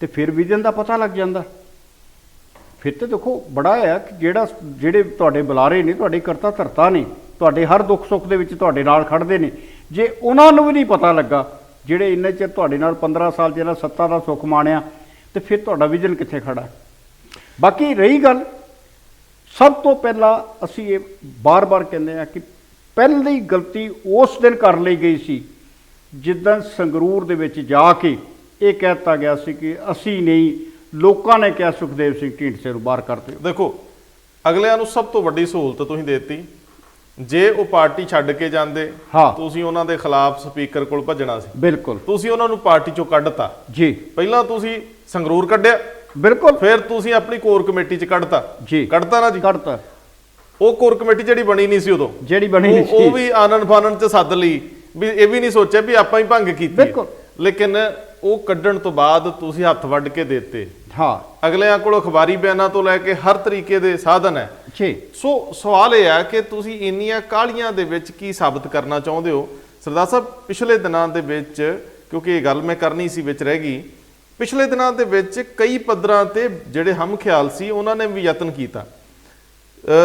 ਤੇ ਫਿਰ ਵਿਜ਼ਨ ਦਾ ਪਤਾ ਲੱਗ ਜਾਂਦਾ। ਫਿਰ ਤੇ ਦੇਖੋ ਬੜਾ ਹੈ ਕਿ ਜਿਹੜੇ ਤੁਹਾਡੇ ਬੁਲਾਰੇ ਨੇ, ਤੁਹਾਡੇ ਕਰਤਾ ਧਰਤਾ ਨੇ, ਤੁਹਾਡੇ ਹਰ ਦੁੱਖ ਸੁੱਖ ਦੇ ਵਿੱਚ ਤੁਹਾਡੇ ਨਾਲ ਖੜਦੇ ਨੇ, ਜੇ ਉਹਨਾਂ ਨੂੰ ਵੀ ਨਹੀਂ ਪਤਾ ਲੱਗਾ, ਜਿਹੜੇ ਇੰਨੇ ਚਿਰ ਤੁਹਾਡੇ ਨਾਲ 15 ਸਾਲ ਜਿਹੜਾ ਸੱਤਾ ਦਾ ਸੁੱਖ ਮਾਣਿਆ, ਤੇ ਫਿਰ ਤੁਹਾਡਾ ਵਿਜ਼ਨ ਕਿੱਥੇ ਖੜਾ। ਬਾਕੀ ਰਹੀ ਗੱਲ, ਸਭ ਤੋਂ ਪਹਿਲਾਂ ਅਸੀਂ ਇਹ ਬਾਰ-ਬਾਰ ਕਹਿੰਦੇ ਹਾਂ ਕਿ ਪਹਿਲੀ ਗਲਤੀ ਉਸ ਦਿਨ ਕਰ ਲਈ ਗਈ ਸੀ ਜਿੱਦਾਂ ਸੰਗਰੂਰ ਦੇ ਵਿੱਚ ਜਾ ਕੇ ਇਹ ਕਹਿ ਦਿੱਤਾ ਗਿਆ ਸੀ ਕਿ ਅਸੀਂ ਨਹੀਂ, ਲੋਕਾਂ ਨੇ ਕਿਹਾ ਸੁਖਦੇਵ ਸਿੰਘ ਢੀਂਡਸੇ ਨੂੰ ਬਾਹਰ ਕਰ ਦਿਓ। ਦੇਖੋ, ਅਗਲਿਆਂ ਨੂੰ ਸਭ ਤੋਂ ਵੱਡੀ ਸਹੂਲਤ ਤੁਸੀਂ ਦੇਤੀ। ਜੇ ਉਹ ਪਾਰਟੀ ਛੱਡ ਕੇ ਜਾਂਦੇ, ਹਾਂ, ਤੁਸੀਂ ਉਹਨਾਂ ਦੇ ਖਿਲਾਫ ਸਪੀਕਰ ਕੋਲ ਭੱਜਣਾ ਸੀ। ਬਿਲਕੁਲ, ਤੁਸੀਂ ਉਹਨਾਂ ਨੂੰ ਪਾਰਟੀ ਚੋਂ ਕੱਢਤਾ ਜੀ। ਪਹਿਲਾਂ ਤੁਸੀਂ ਸੰਗਰੂਰ ਕੱਢਿਆ, ਬਿਲਕੁਲ, ਫਿਰ ਤੁਸੀਂ ਆਪਣੀ ਕੋਰ ਕਮੇਟੀ 'ਚ ਕੱਢਤਾ ਜੀ, ਕੱਢਤਾ ਨਾ ਜੀ। ਕੱਢਤਾ। ਉਹ ਕੋਰ ਕਮੇਟੀ ਜਿਹੜੀ ਬਣੀ ਨਹੀਂ ਸੀ ਉਦੋਂ, ਜਿਹੜੀ ਬਣੀ ਨਹੀਂ ਸੀ, ਉਹ ਵੀ ਆਨਨ ਫਾਨਨ 'ਚ ਸੱਦ ਲਈ, ਵੀ ਇਹ ਵੀ ਨਹੀਂ ਸੋਚਿਆ ਵੀ ਆਪਾਂ ਹੀ ਭੰਗ ਕੀਤੀ। ਬਿਲਕੁਲ। ਲੇਕਿਨ ਉਹ ਕੱਢਣ ਤੋਂ ਬਾਅਦ ਤੁਸੀਂ ਹੱਥ ਵੱਢ ਕੇ ਦਿੱਤੇ। ਹਾਂ, ਅਗਲਿਆਂ ਕੋਲ ਅਖਬਾਰੀ ਬਿਆਨਾਂ ਤੋਂ ਲੈ ਕੇ ਹਰ ਤਰੀਕੇ ਦੇ ਸਾਧਨ ਹੈ। ਜੀ। ਸੋ ਸਵਾਲ ਇਹ ਹੈ ਕਿ ਤੁਸੀਂ ਇੰਨੀਆਂ ਕਾਹਲੀਆਂ ਦੇ ਵਿੱਚ ਕੀ ਸਾਬਤ ਕਰਨਾ ਚਾਹੁੰਦੇ ਹੋ? ਸਰਦਾਰ ਸਾਹਿਬ, ਪਿਛਲੇ ਦਿਨਾਂ ਦੇ ਵਿੱਚ, ਕਿਉਂਕਿ ਇਹ ਗੱਲ ਮੈਂ ਕਰਨੀ ਸੀ ਵਿੱਚ ਰਹਿ ਗਈ, ਪਿਛਲੇ ਦਿਨਾਂ ਦੇ ਵਿੱਚ ਕਈ ਪੱਧਰਾਂ ਤੇ ਜਿਹੜੇ ਹਮ ਖਿਆਲ ਸੀ ਉਹਨਾਂ ਨੇ ਵੀ ਯਤਨ ਕੀਤਾ।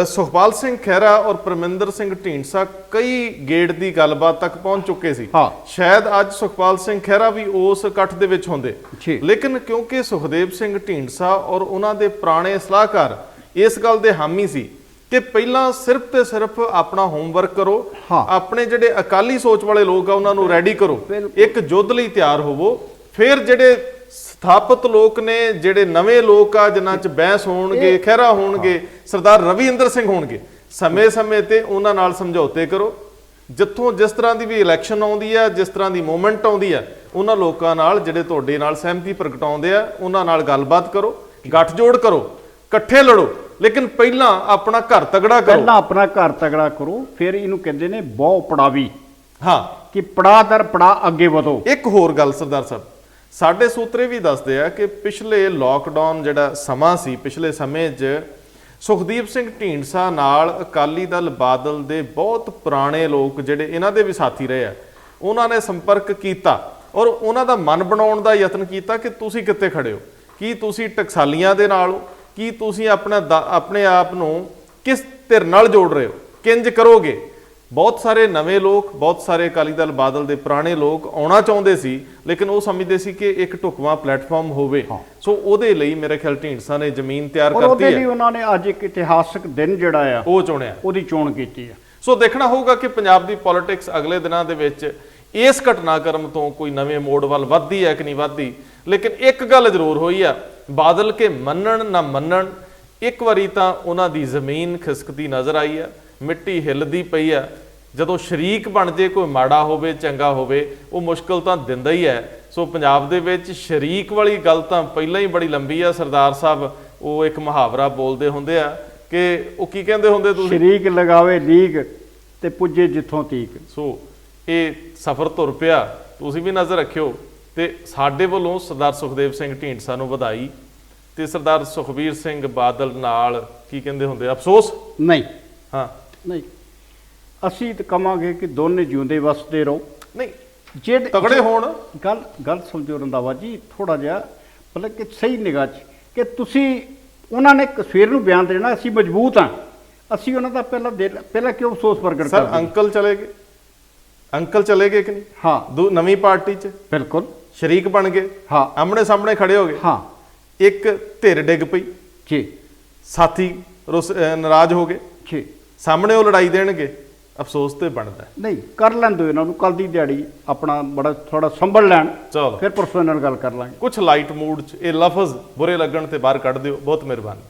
ਸੁਖਪਾਲ ਸਿੰਘ ਖਹਿਰਾ ਔਰ ਪਰਮਿੰਦਰ ਸਿੰਘ ਢੀਂਡਸਾ ਕਈ ਗੇੜ ਦੀ ਗੱਲਬਾਤ ਤੱਕ ਪਹੁੰਚ ਚੁੱਕੇ ਸੀ। ਹਾਂ, ਸ਼ਾਇਦ ਅੱਜ ਸੁਖਪਾਲ ਸਿੰਘ ਖਹਿਰਾ ਵੀ ਉਸ ਇਕੱਠ ਦੇ ਵਿੱਚ ਹੁੰਦੇ, ਜੀ। ਲੇਕਿਨ ਕਿਉਂਕਿ ਸੁਖਦੇਵ ਸਿੰਘ ਢੀਂਡਸਾ ਔਰ ਉਹਨਾਂ ਦੇ ਪੁਰਾਣੇ ਸਲਾਹਕਾਰ ਇਸ ਗੱਲ ਦੇ ਹਾਮੀ ਸੀ ਕਿ ਪਹਿਲਾਂ ਸਿਰਫ ਤੇ ਸਿਰਫ ਆਪਣਾ ਹੋਮਵਰਕ ਕਰੋ, ਹਾਂ, ਆਪਣੇ ਜਿਹੜੇ ਅਕਾਲੀ ਸੋਚ ਵਾਲੇ ਲੋਕ ਆ ਉਹਨਾਂ ਨੂੰ ਰੈਡੀ ਕਰੋ, ਬਿਲਕੁਲ। ਇੱਕ ਯੁੱਧ ਲਈ ਤਿਆਰ ਹੋਵੋ। ਫਿਰ ਜਿਹੜੇ ਸਥਾਪਿਤ ਲੋਕ ਨੇ, ਜਿਹੜੇ ਨਵੇਂ ਲੋਕ ਆ ਜਿਨ੍ਹਾਂ 'ਚ ਬੈਂਸ ਹੋਣਗੇ, ਖਹਿਰਾ ਹੋਣਗੇ, ਸਰਦਾਰ ਰਵਿੰਦਰ ਸਿੰਘ ਹੋਣਗੇ, ਸਮੇਂ-ਸਮੇਂ ਤੇ ਉਹਨਾਂ ਨਾਲ ਸਮਝੌਤੇ ਕਰੋ। ਜਿੱਥੋਂ ਜਿਸ ਤਰ੍ਹਾਂ ਦੀ ਵੀ ਇਲੈਕਸ਼ਨ ਆਉਂਦੀ ਆ, ਜਿਸ ਤਰ੍ਹਾਂ ਦੀ ਮੂਵਮੈਂਟ ਆਉਂਦੀ ਆ, ਉਹਨਾਂ ਲੋਕਾਂ ਨਾਲ ਜਿਹੜੇ ਤੁਹਾਡੇ ਨਾਲ ਸਹਿਮਤੀ ਪ੍ਰਗਟਾਉਂਦੇ ਆ, ਉਹਨਾਂ ਨਾਲ ਗੱਲਬਾਤ ਕਰੋ, ਗੱਠਜੋੜ ਕਰੋ, ਇਕੱਠੇ ਲੜੋ, ਲੇਕਿਨ ਪਹਿਲਾਂ ਆਪਣਾ ਘਰ ਤਗੜਾ ਕਰੋ। ਪਹਿਲਾਂ ਆਪਣਾ ਘਰ ਤਗੜਾ ਕਰੋ, ਫਿਰ ਇਹਨੂੰ ਕਹਿੰਦੇ ਨੇ ਬਹੁ ਪੜਾਵੀ। ਹਾਂ, ਕਿ ਪੜਾ ਦਰ ਪੜਾ ਅੱਗੇ ਵਧੋ। ਇੱਕ ਹੋਰ ਗੱਲ ਸਰਦਾਰ ਸਾਹਿਬ, ਸਾਡੇ ਸੂਤਰੇ ਵੀ ਦੱਸਦੇ ਆ ਕਿ ਪਿਛਲੇ ਲੋਕਡਾਊਨ ਜਿਹੜਾ ਸਮਾਂ ਸੀ, ਪਿਛਲੇ ਸਮੇਂ 'ਚ ਸੁਖਦੀਪ ਸਿੰਘ ਢੀਂਡਸਾ ਨਾਲ ਅਕਾਲੀ ਦਲ ਬਾਦਲ ਦੇ ਬਹੁਤ ਪੁਰਾਣੇ ਲੋਕ ਜਿਹੜੇ ਇਹਨਾਂ ਦੇ ਵੀ ਸਾਥੀ ਰਹੇ ਆ, ਉਹਨਾਂ ਨੇ ਸੰਪਰਕ ਕੀਤਾ ਔਰ ਉਹਨਾਂ ਦਾ ਮਨ ਬਣਾਉਣ ਦਾ ਯਤਨ ਕੀਤਾ ਕਿ ਤੁਸੀਂ ਕਿੱਥੇ ਖੜੇ ਹੋ, ਕੀ ਤੁਸੀਂ ਟਕਸਾਲੀਆਂ ਦੇ ਨਾਲ ਹੋ, ਕੀ ਤੁਸੀਂ ਆਪਣੇ ਆਪ ਨੂੰ ਕਿਸ ਧਿਰ ਨਾਲ ਜੋੜ ਰਹੇ ਹੋ, ਕਿੰਜ ਕਰੋਗੇ। ਬਹੁਤ ਸਾਰੇ ਨਵੇਂ ਲੋਕ, ਬਹੁਤ ਸਾਰੇ ਅਕਾਲੀ ਦਲ ਬਾਦਲ ਦੇ ਪੁਰਾਣੇ ਲੋਕ ਆਉਣਾ ਚਾਹੁੰਦੇ ਸੀ, ਲੇਕਿਨ ਉਹ ਸਮਝਦੇ ਸੀ ਕਿ ਇੱਕ ਢੁਕਵਾਂ ਪਲੇਟਫਾਰਮ ਹੋਵੇ। ਸੋ ਉਹਦੇ ਲਈ ਮੇਰੇ ਖਿਆਲ ਢੀਂਡਸਾ ਨੇ ਜ਼ਮੀਨ ਤਿਆਰ ਕਰਤੀ ਹੈ। ਉਹਦੇ ਲਈ ਉਹਨਾਂ ਨੇ ਅੱਜ ਇੱਕ ਇਤਿਹਾਸਕ ਦਿਨ ਜਿਹੜਾ ਆ ਉਹ ਚੁਣਿਆ, ਉਹਦੀ ਚੋਣ ਕੀਤੀ ਹੈ। ਸੋ ਦੇਖਣਾ ਹੋਊਗਾ ਕਿ ਪੰਜਾਬ ਦੀ ਪੋਲਿਟਿਕਸ ਅਗਲੇ ਦਿਨਾਂ ਦੇ ਵਿੱਚ ਇਸ ਘਟਨਾਕ੍ਰਮ ਤੋਂ ਕੋਈ ਨਵੇਂ ਮੋੜ ਵੱਲ ਵੱਧਦੀ ਹੈ ਕਿ ਨਹੀਂ ਵੱਧਦੀ। ਲੇਕਿਨ ਇੱਕ ਗੱਲ ਜ਼ਰੂਰ ਹੋਈ ਆ, ਬਾਦਲ ਕੇ ਮੰਨਣ ਨਾ ਮੰਨਣ, ਇੱਕ ਵਾਰੀ ਤਾਂ ਉਹਨਾਂ ਦੀ ਜ਼ਮੀਨ ਖਿਸਕਦੀ ਨਜ਼ਰ ਆਈ ਆ, ਮਿੱਟੀ ਹਿੱਲਦੀ ਪਈ ਆ। ਜਦੋਂ ਸ਼ਰੀਕ ਬਣ ਜੇ ਕੋਈ ਮਾੜਾ ਹੋਵੇ ਚੰਗਾ ਹੋਵੇ, ਉਹ ਮੁਸ਼ਕਲ ਤਾਂ ਦਿੰਦਾ ਹੀ ਹੈ। ਸੋ ਪੰਜਾਬ ਦੇ ਵਿੱਚ ਸ਼ਰੀਕ ਵਾਲੀ ਗੱਲ ਤਾਂ ਪਹਿਲਾਂ ਹੀ ਬੜੀ ਲੰਬੀ ਆ। ਸਰਦਾਰ ਸਾਹਿਬ ਉਹ ਇੱਕ ਮੁਹਾਵਰਾ ਬੋਲਦੇ ਹੁੰਦੇ ਆ ਕਿ ਉਹ ਕੀ ਕਹਿੰਦੇ ਹੁੰਦੇ ਤੁਸੀਂ? ਸ਼ਰੀਕ ਲਗਾਵੇ ਲੀਕ ਤੇ ਪੁੱਜੇ ਜਿੱਥੋਂ ਤੀਕ। ਸੋ ਇਹ ਸਫ਼ਰ ਤੁਰ ਪਿਆ, ਤੁਸੀਂ ਵੀ ਨਜ਼ਰ ਰੱਖਿਓ। ਤੇ ਸਾਡੇ ਵੱਲੋਂ ਸਰਦਾਰ ਸੁਖਦੇਵ ਸਿੰਘ ਢੀਂਡਸਾ ਨੂੰ ਵਧਾਈ, ਤੇ ਸਰਦਾਰ ਸੁਖਬੀਰ ਸਿੰਘ ਬਾਦਲ ਨਾਲ ਕੀ ਕਹਿੰਦੇ ਹੁੰਦੇ, ਅਫਸੋਸ ਨਹੀਂ, ਹਾਂ ਨਹੀਂ, ਅਸੀਂ ਤਾਂ ਕਵਾਂਗੇ ਕਿ ਦੋਨੇ ਜਿਉਂਦੇ ਵਸਦੇ ਰਹੋ। ਨਹੀਂ ਜਿਹੜੇ ਤਗੜੇ ਹੋਣ। ਗੱਲ ਸਮਝੋ ਰੰਧਾਵਾ ਜੀ, ਥੋੜਾ ਜਿਹਾ ਮਤਲਬ ਕਿ ਸਹੀ ਨਿਗਾਹ 'ਚ ਕਿ ਤੁਸੀਂ ਉਹਨਾਂ ਨੇ ਸਵੇਰ ਨੂੰ ਬਿਆਨ ਦੇਣਾ ਅਸੀਂ ਮਜ਼ਬੂਤ ਹਾਂ, ਅਸੀਂ ਉਹਨਾਂ ਦਾ ਪਹਿਲਾਂ ਕਿਉਂ ਅਫਸੋਸ ਪ੍ਰਗਟ ਸਰ ਕਰਦੇ? ਅੰਕਲ ਚਲੇ ਗਏ ਕਿ ਨਹੀਂ? ਹਾਂ ਨਵੀਂ ਪਾਰਟੀ 'ਚ ਬਿਲਕੁਲ। ਸ਼ਰੀਕ ਬਣ ਗਏ, ਹਾਂ ਆਮਣੇ ਸਾਹਮਣੇ ਖੜੇ ਹੋ ਗਏ। ਹਾਂ ਇੱਕ ਧਿਰ ਡਿੱਗ ਪਈ, ਜੀ ਸਾਥੀ ਨਾਰਾਜ਼ ਹੋ ਗਏ, ਜੀ। ਸਾਹਮਣੇ ਉਹ ਲੜਾਈ ਦੇਣਗੇ, ਅਫਸੋਸ ਤੇ ਬਣਦਾ ਹੈ। ਨਹੀਂ, ਕਰ ਲੈਣ ਦਿਓ ਇਹਨਾਂ ਨੂੰ, ਕੱਲ ਦੀ ਦਿਹਾੜੀ ਆਪਣਾ ਬੜਾ ਥੋੜਾ ਸੰਭਲ ਲੈਣ, ਚਲੋ ਫਿਰ ਪਰਸੋਂ ਨਾਲ ਗੱਲ ਕਰ ਲਾਂਗੇ। ਕੁਝ ਲਾਈਟ ਮੂਡ 'ਚ ਇਹ ਲਫ਼ਜ਼ ਬੁਰੇ ਲੱਗਣ ਤੇ ਬਾਹਰ ਕੱਢ ਦਿਓ। ਬਹੁਤ ਮਿਹਰਬਾਨੀ।